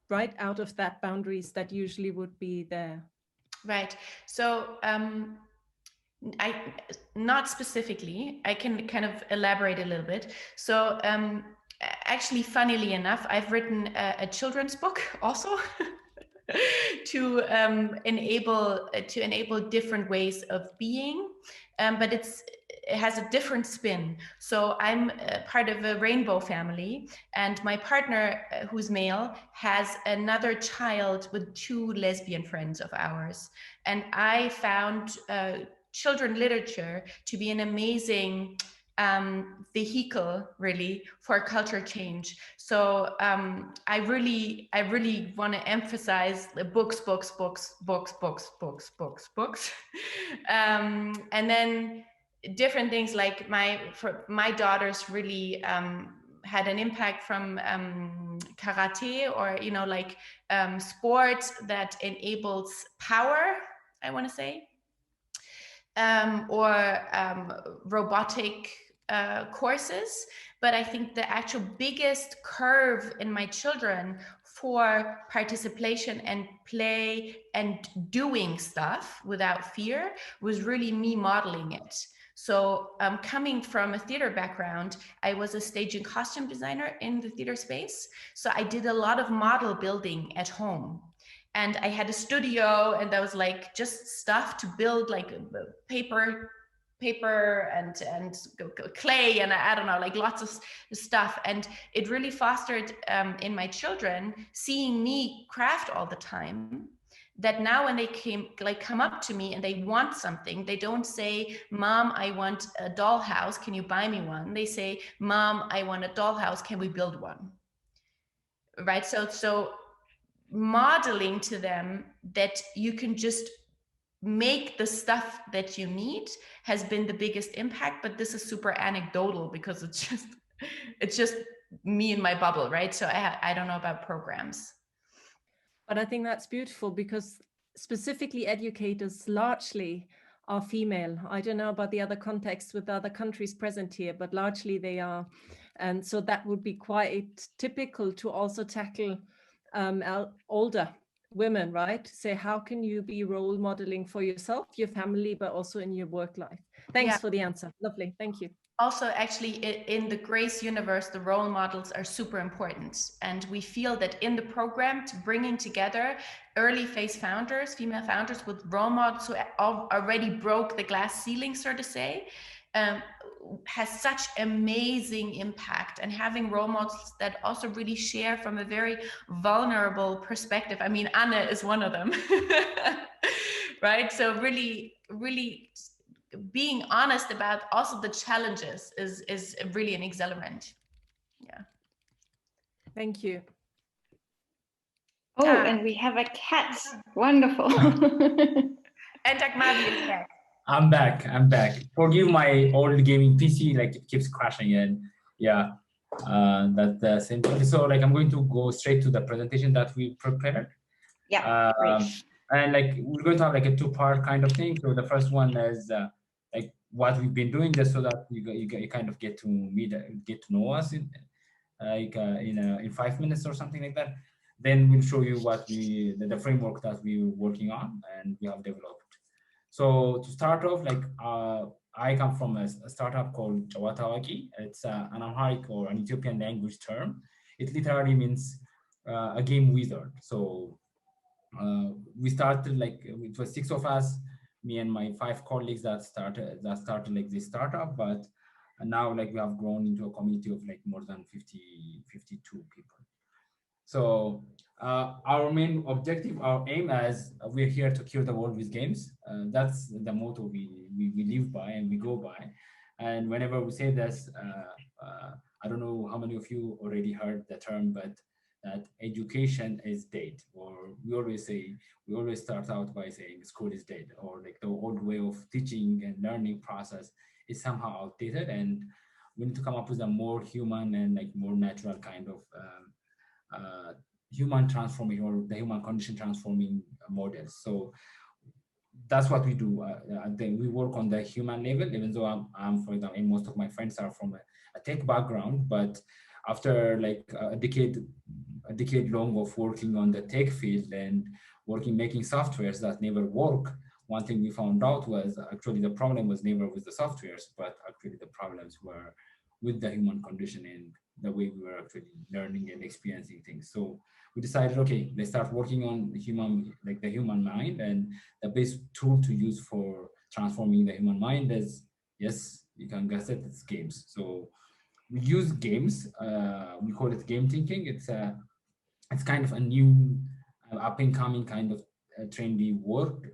I: right out of that boundaries that usually would be there?
E: Right. So I not specifically, I can kind of elaborate a little bit. So actually, funnily enough, I've written a children's book also to enable different ways of being, but it has a different spin. So I'm part of a rainbow family, and my partner, who's male, has another child with 2 lesbian friends of ours. And I found children literature to be an amazing vehicle, really, for culture change. So I really want to emphasize the books, and then different things like my daughters really had an impact from karate, or like sports that enables power, I want to say, or robotic courses. But I think the actual biggest curve in my children for participation and play and doing stuff without fear was really me modeling it. So coming from a theater background, I was a stage and costume designer in the theater space. So I did a lot of model building at home. And I had a studio, and that was like just stuff to build, like paper and clay, and I don't know, like lots of stuff. And it really fostered in my children, seeing me craft all the time, that now when they come up to me and they want something, they don't say, "Mom, I want a dollhouse, can you buy me one?" They say, "Mom, I want a dollhouse, can we build one?" Right? So modeling to them that you can just make the stuff that you need has been the biggest impact. But this is super anecdotal because it's just me in my bubble, right? So I don't know about programs.
I: But I think that's beautiful, because specifically educators largely are female. I don't know about the other contexts with other countries present here, but largely they are. And so that would be quite typical to also tackle older women, right? Say, how can you be role modeling for yourself, your family, but also in your work life? Thanks for the answer. Lovely. Thank you.
E: Also, actually, in the Grace universe, the role models are super important. And we feel that in the program, to bringing together early phase founders, female founders, with role models who already broke the glass ceiling, so to say, has such amazing impact. And having role models that also really share from a very vulnerable perspective. I mean, Anna is one of them, right? So really being honest about also the challenges is really an accelerant. Yeah.
I: Thank you.
A: Oh, and we have a cat. Wonderful.
E: And Dagmar is back.
H: I'm back. Forgive my old gaming PC, like it keeps crashing, and yeah, that's the same thing. So like I'm going to go straight to the presentation that we prepared.
A: Yeah, great.
H: And like we're going to have like a 2-part kind of thing. So the first one is like what we've been doing, just so that you kind of get to know us in 5 minutes or something like that. then we'll show you what the framework that we're working on and we have developed. So to start off, like I come from a startup called Jawatawaki. It's an Amharic or an Ethiopian language term. It literally means a game wizard. So we started, like, it was 6 of us, me and my 5 colleagues that started like this startup, but now like we have grown into a community of like more than 52 people. So our main objective, our aim, as we're here to cure the world with games. That's the motto we live by and we go by. And whenever we say this, I don't know how many of you already heard the term, but that education is dead. Or we always start out by saying school is dead, or like the old way of teaching and learning process is somehow outdated, and we need to come up with a more human and like more natural kind of human transforming, or the human condition transforming models. So that's what we do. We work on the human level, even though I'm for example, and most of my friends are from a tech background, but after like a decade long of working on the tech field and making softwares that never work, one thing we found out was actually the problem was never with the softwares, but actually the problems were with the human condition and the way we were actually learning and experiencing things. So we decided, okay, let's start working on the human mind, and the best tool to use for transforming the human mind is, yes, you can guess it, it's games. So we use games. We call it game thinking. It's kind of a new, up and coming kind of trendy word,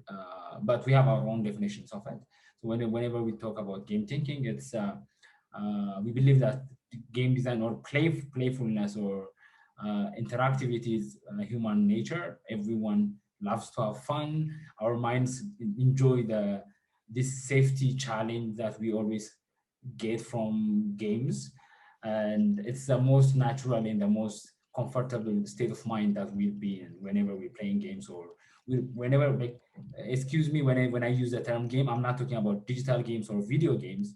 H: but we have our own definitions of it. So whenever we talk about game thinking, it's we believe that game design or playfulness or interactivity is human nature. Everyone loves to have fun. Our minds enjoy this safety challenge that we always get from games, and it's the most natural and the most comfortable state of mind that we'll be in whenever we're playing games, or whenever, like, excuse me, when I use the term game, I'm not talking about digital games or video games.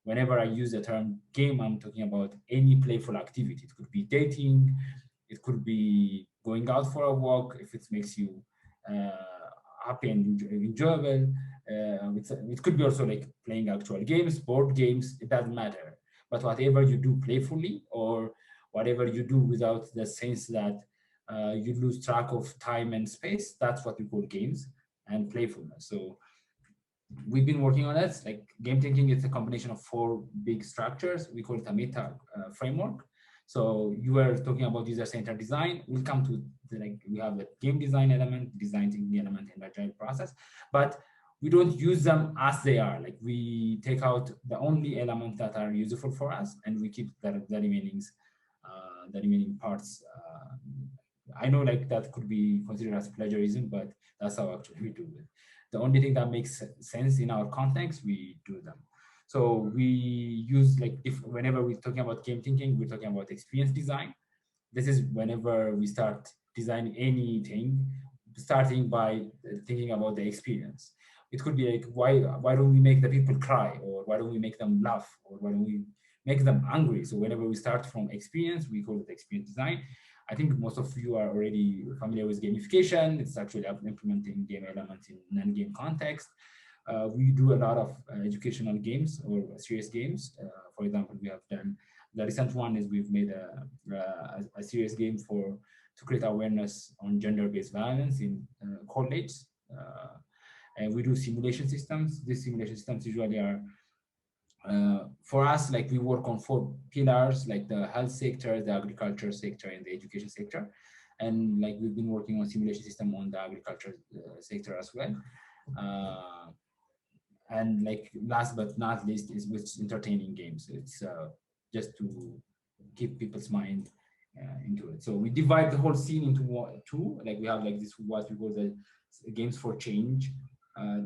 H: Whenever I use the term game, I'm talking about any playful activity. It could be dating, it could be going out for a walk if it makes you happy and enjoyable. It could be also like playing actual games, board games, it doesn't matter. But whatever you do playfully, or whatever you do without the sense that you lose track of time and space, that's what we call games and playfulness. So we've been working on it. Like game thinking, it's a combination of 4 big structures. We call it a meta framework. So you were talking about user-centered design. We'll come to we have the game design element, design thinking element, and agile process, but we don't use them as they are. Like we take out the only elements that are useful for us, and we keep the remaining parts. I know like that could be considered as plagiarism, but that's how actually we do it. The only thing that makes sense in our context, we do them. So we use whenever we're talking about game thinking, we're talking about experience design. This is whenever we start designing anything, starting by thinking about the experience. It could be like, why don't we make the people cry, or why don't we make them laugh, or why don't we make them angry? So whenever we start from experience, we call it experience design. I think most of you are already familiar with gamification. It's actually implementing game elements in non-game context. We do a lot of educational games or serious games. For example, we have done, the recent one is we've made a serious game to create awareness on gender-based violence in college. And we do simulation systems. These simulation systems usually are, for us, like we work on 4 pillars, like the health sector, the agriculture sector, and the education sector. And like we've been working on simulation system on the agriculture sector as well. And like last but not least is with entertaining games. It's just to keep people's mind into it. So we divide the whole scene into 2. Like we have like this, what we call the games for change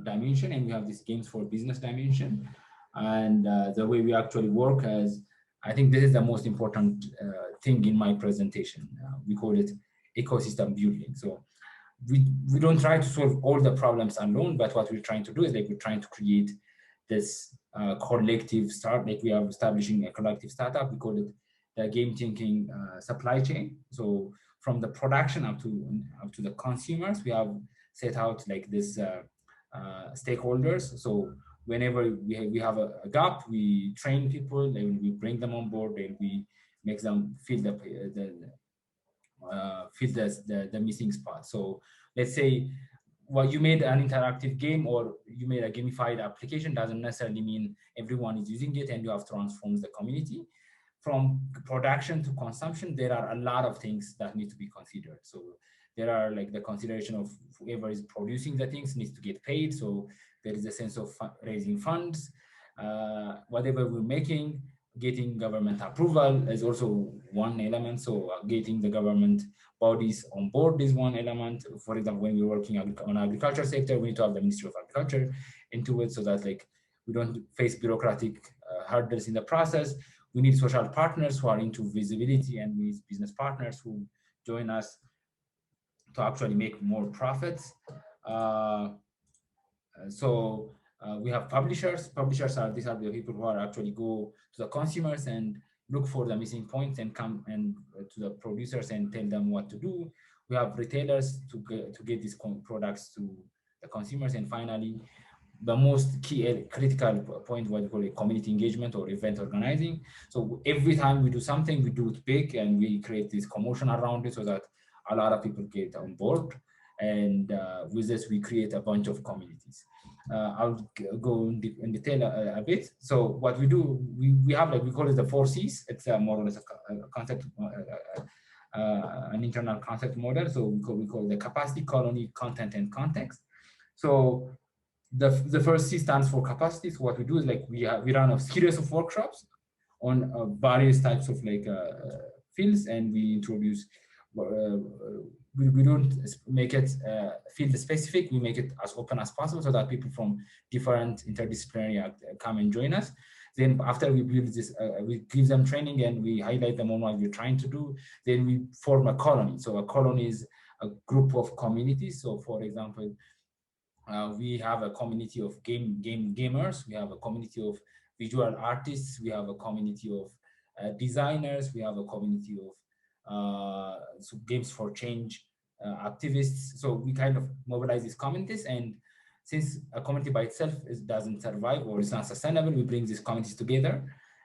H: dimension, and we have this games for business dimension. And the way we actually work, as I think this is the most important thing in my presentation. We call it ecosystem building. So we don't try to solve all the problems alone, but what we're trying to do is like we're trying to create this collective start. Like we are establishing a collective startup. We call it the game thinking supply chain. So from the production up to the consumers. We have set out like this stakeholders. So whenever we have a gap, we train people, and we bring them on board, and we make them fill the missing spot. So let's say, well, you made an interactive game or you made a gamified application, doesn't necessarily mean everyone is using it and you have transformed the community. From production to consumption, there are a lot of things that need to be considered. So there are like the consideration of whoever is producing the things needs to get paid. So there is a sense of raising funds. Whatever we're making, getting government approval is also one element. So getting the government bodies on board is one element. For example, when we're working on agriculture sector, we need to have the Ministry of Agriculture into it so that like we don't face bureaucratic hurdles in the process. We need social partners who are into visibility, and we need business partners who join us to actually make more profits. We have publishers. These are the people who are actually go to the consumers and look for the missing points and come and to the producers and tell them what to do. We have retailers to get these products to the consumers. And finally, the most key critical point, what we call a community engagement or event organizing. So every time we do something, we do it big and we create this commotion around it so that a lot of people get on board. And with this, we create a bunch of communities. I'll go in detail a bit. So what we do, we have like, we call it the 4 C's. It's more or less a concept, an internal concept model. So we call the capacity, colony, content, and context. So the first C stands for capacity. So what we do is like we run a series of workshops on various types of like fields, and we introduce. We don't make it field specific. We make it as open as possible so that people from different interdisciplinary come and join us. Then after we build this, we give them training and we highlight them on what we're trying to do. Then we form a colony. So a colony is a group of communities. So for example, we have a community of gamers. We have a community of visual artists. We have a community of designers. We have a community of so games for change activists. So we kind of mobilize these communities, and since a community by itself doesn't survive or is not sustainable, we bring these communities together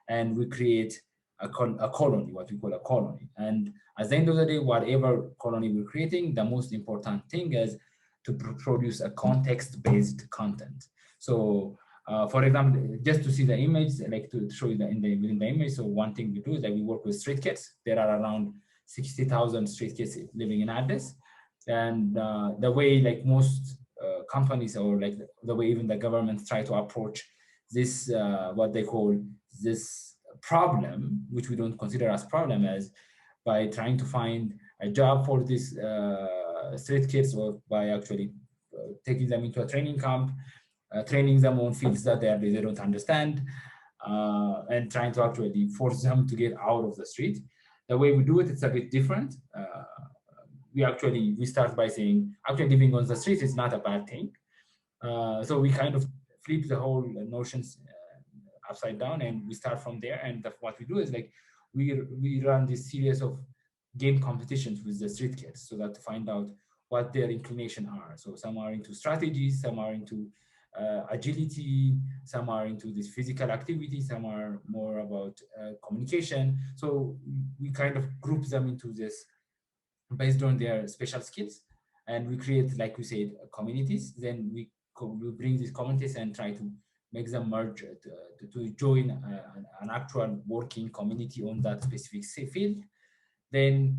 H: and we create a colony, what we call a colony. And at the end of the day, whatever colony we're creating, the most important thing is to produce a context-based content. So for example, just to see the image, I like to show you within the image. So one thing we do is that we work with street kids. There are around 60,000 street kids living in Addis. And the way like most companies, or like the way even the government try to approach this, what they call this problem, which we don't consider as problem, as by trying to find a job for these street kids, or by actually taking them into a training camp, training them on fields that they don't understand, and trying to actually force them to get out of the street. The way we do it, it's a bit different. We start by saying, actually living on the street is not a bad thing. So we kind of flip the whole notions upside down, and we start from there. And what we do is like, we run this series of game competitions with the street kids, so that to find out what their inclination are. So some are into strategies, some are into agility, some are into this physical activity, some are more about communication. So we kind of group them into this based on their special skills, and we create, like we said, communities. Then we bring these communities and try to make them merge to join an actual working community on that specific field. Then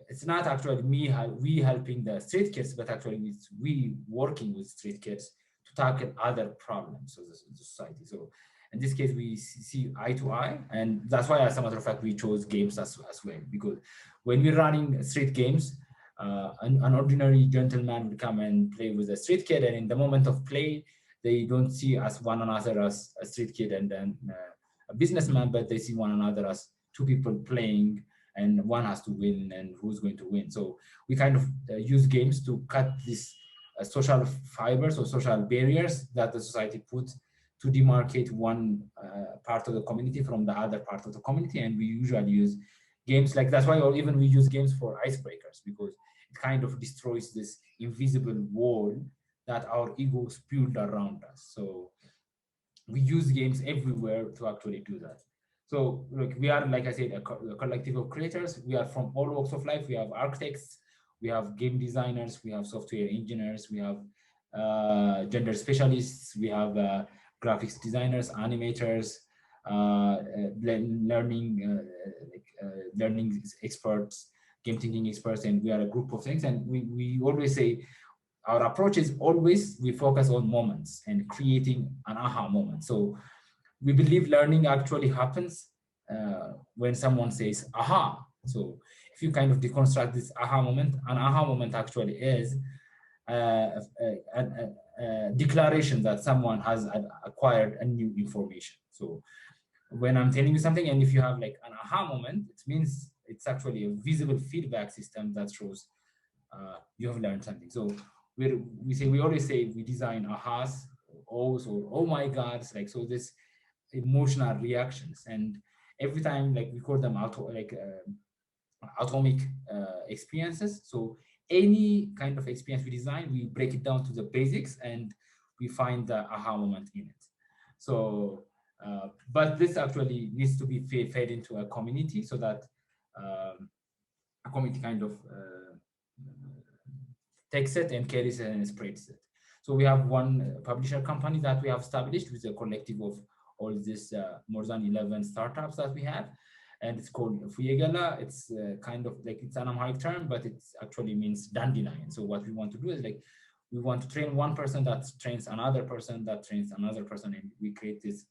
H: it's not actually we helping the street kids, but actually it's we working with street kids to tackle other problems of the society. So in this case, we see eye to eye, and that's why, as a matter of fact, we chose games as well, because when we're running street games, an ordinary gentleman will come and play with a street kid, and in the moment of play, they don't see us one another as a street kid and then a businessman, but they see one another as two people playing, and one has to win, and who's going to win. So we kind of use games to cut these social fibers or social barriers that the society puts to demarcate one part of the community from the other part of the community. And we usually use games like that's why, or even we use games for icebreakers, because it kind of destroys this invisible wall that our egos build around us. So we use games everywhere to actually do that. So like we are, like I said, a collective of creators. We are from all walks of life. We have architects, we have game designers, we have software engineers, we have gender specialists, we have graphics designers, animators, learning experts, game thinking experts, and we are a group of things. And we always say our approach is always we focus on moments and creating an aha moment. So we believe learning actually happens when someone says aha. So if you kind of deconstruct this aha moment, an aha moment actually is a declaration that someone has acquired a new information. So when I'm telling you something, and if you have like an aha moment, it means it's actually a visible feedback system that shows you have learned something. So we always say we design ahas, ohs, or oh my god, like, so this emotional reactions, and every time like we call them atomic experiences. So any kind of experience we design, we break it down to the basics and we find the aha moment in it. So but this actually needs to be fed into a community, so that a community kind of takes it and carries it and spreads it. So we have one publisher company that we have established with a collective of all this more than 11 startups that we have, and it's called Fuyegala. It's kind of like, it's an Amharic term, but it actually means dandelion. So what we want to do is like, we want to train one person that trains another person that trains another person, and we create this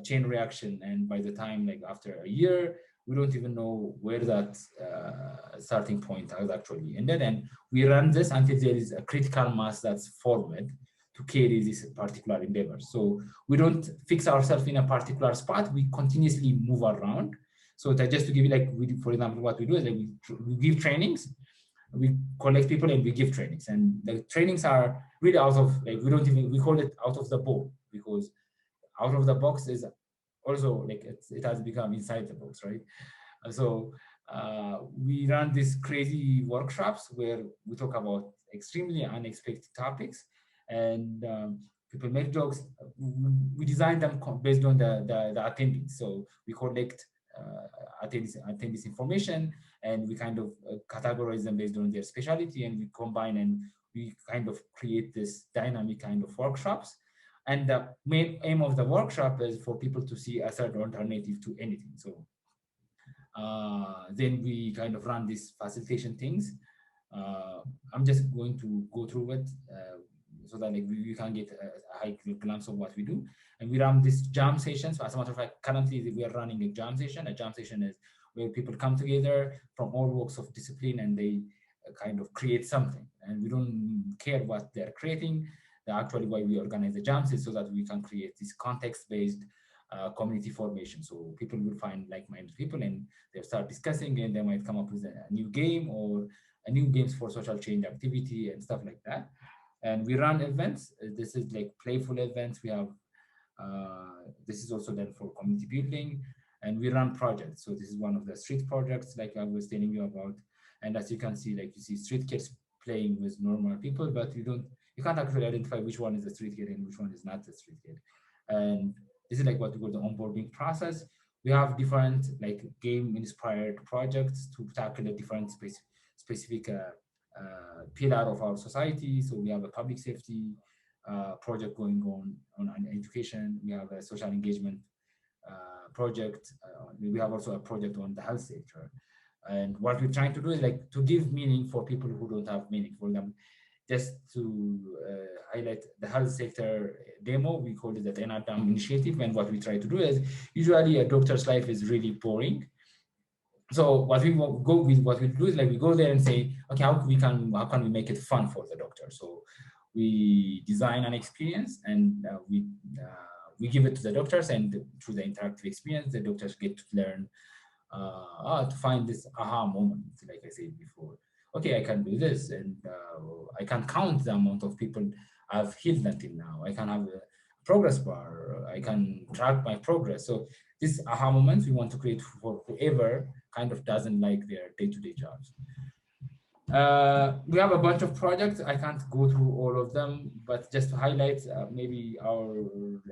H: chain reaction. And by the time, like after a year, we don't even know where that starting point has actually ended. And we run this until there is a critical mass that's formed to carry this particular endeavor. So we don't fix ourselves in a particular spot, we continuously move around. So that just to give you like, for example, what we do is like we give trainings, we collect people and we give trainings. And the trainings are really out of, like, we call it out of the box, because out of the box is also like it has become inside the box, right? So we run these crazy workshops where we talk about extremely unexpected topics, and people make jokes. We design them based on the attendees. So we collect attendees information, and we kind of categorize them based on their specialty, and we combine and we kind of create this dynamic kind of workshops. And the main aim of the workshop is for people to see a third alternative to anything. So then we kind of run these facilitation things. I'm just going to go through it so that like you can get a high glance of what we do. And we run these jam sessions. As a matter of fact, currently we are running a jam session. A jam session is where people come together from all walks of discipline and they kind of create something. And we don't care what they're creating. Actually, why we organize the jams is so that we can create this context-based community formation. So people will find like-minded people and they'll start discussing, and they might come up with a new game or a new games for social change activity and stuff like that. And we run events. This is like playful events. We have, this is also done for community building, and we run projects. So this is one of the street projects like I was telling you about. And as you can see, like you see street kids playing with normal people, but you can't actually identify which one is a street kid and which one is not a street kid. And this is like what we call the onboarding process. We have different like game-inspired projects to tackle a different specific pillar of our society. So we have a public safety project going on education. We have a social engagement project. We have also a project on the health sector. And what we're trying to do is like to give meaning for people who don't have meaning. For them, just to highlight the health sector demo, we call it the Enadam initiative. And what we try to do is, usually a doctor's life is really boring. So what we go with, what we do is like we go there and say, okay, how can we make it fun for the doctor? So we design an experience, and we give it to the doctors, and through the interactive experience, the doctors get to learn to find this aha moment, like I said before. Okay, I can do this, and I can count the amount of people I've healed until now. I can have a progress bar. I can track my progress. So this aha moment we want to create for whoever kind of doesn't like their day-to-day jobs. We have a bunch of projects. I can't go through all of them, but just to highlight maybe our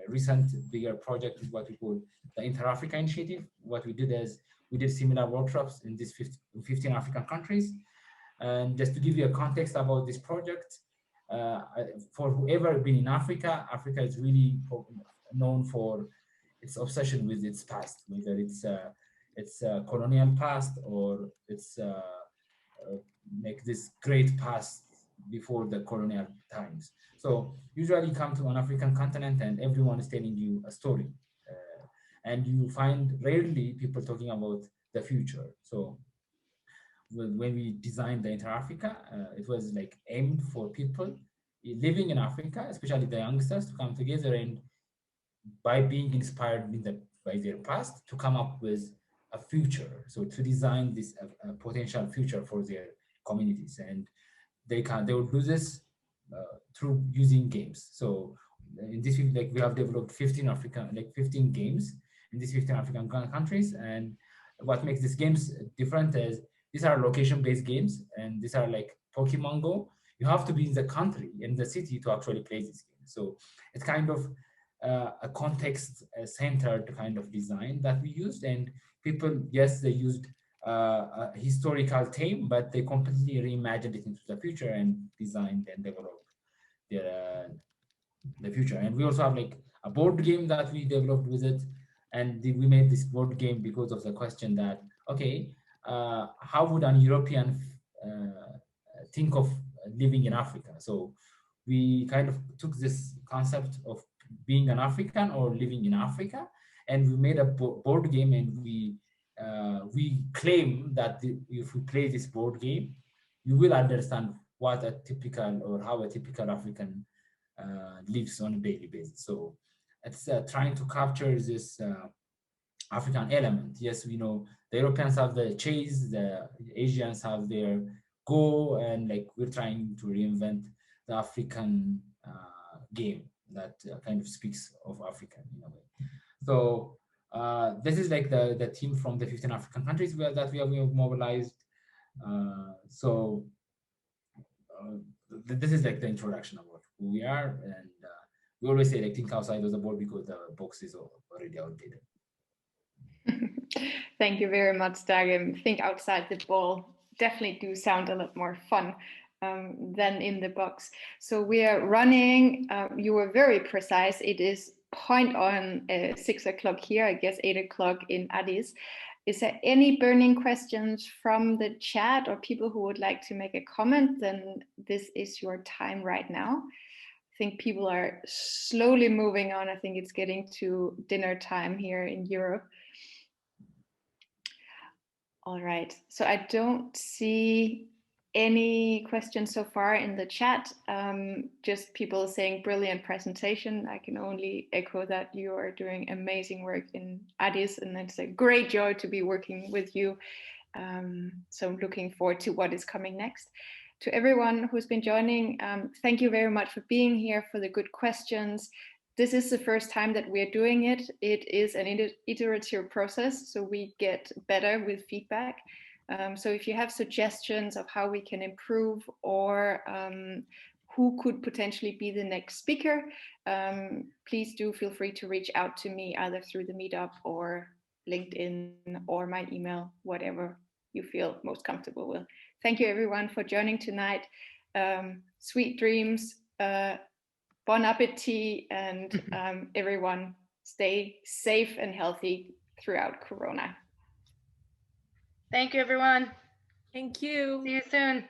H: recent bigger project is what we call the Inter-Africa Initiative. What we did is we did similar workshops in these 15 African countries. And just to give you a context about this project, for whoever been in Africa, Africa is really known for its obsession with its past, whether it's colonial past or it's like this great past before the colonial times. So usually you come to an African continent and everyone is telling you a story. And you find rarely people talking about the future. So when we designed the Inter-Africa, it was like aimed for people living in Africa, especially the youngsters, to come together and by being inspired by their past to come up with a future. So to design this potential future for their communities, and they will do this through using games. So in this, like we have developed 15 games in these 15 African countries, and what makes these games different is these are location-based games, and these are like Pokemon Go. You have to be in the country, in the city, to actually play this game. So it's kind of a context-centered kind of design that we used, and people, yes, they used a historical theme, but they completely reimagined it into the future and designed and developed the future. And we also have like a board game that we developed with it, and we made this board game because of the question that, okay, how would an European think of living in Africa? So we kind of took this concept of being an African or living in Africa, and we made a board game, and we claim that if we play this board game, you will understand what a typical or how a typical African lives on a daily basis. So it's trying to capture this African element. Yes, we know the Europeans have the chase, the Asians have their go, and like we're trying to reinvent the African game that kind of speaks of Africa in a way. So this is like the team from the 15 African countries that we have mobilized. This is like the introduction about who we are, and we always say like think outside of the board because the box is already outdated.
A: Thank you very much, Dagim. Think outside the ball definitely do sound a lot more fun than in the box. So we are running, you were very precise, it is point on 6 o'clock here, I guess 8 o'clock in Addis. Is there any burning questions from the chat or people who would like to make a comment? Then this is your time right now. I think people are slowly moving on. I think it's getting to dinner time here in Europe. All right, so I don't see any questions so far in the chat. Just people saying brilliant presentation. I can only echo that you are doing amazing work in Addis, and it's a great joy to be working with you. So I'm looking forward to what is coming next. To everyone who's been joining, thank you very much for being here, for the good questions. This is the first time that we're doing it. It is an iterative process, so we get better with feedback. So if you have suggestions of how we can improve, or who could potentially be the next speaker, please do feel free to reach out to me either through the MeetUp or LinkedIn or my email, whatever you feel most comfortable with. Thank you everyone for joining tonight. Sweet dreams, bon appetit, and everyone stay safe and healthy throughout Corona.
F: Thank you, everyone.
I: Thank you.
F: See you soon.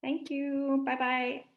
A: Thank you. Bye-bye.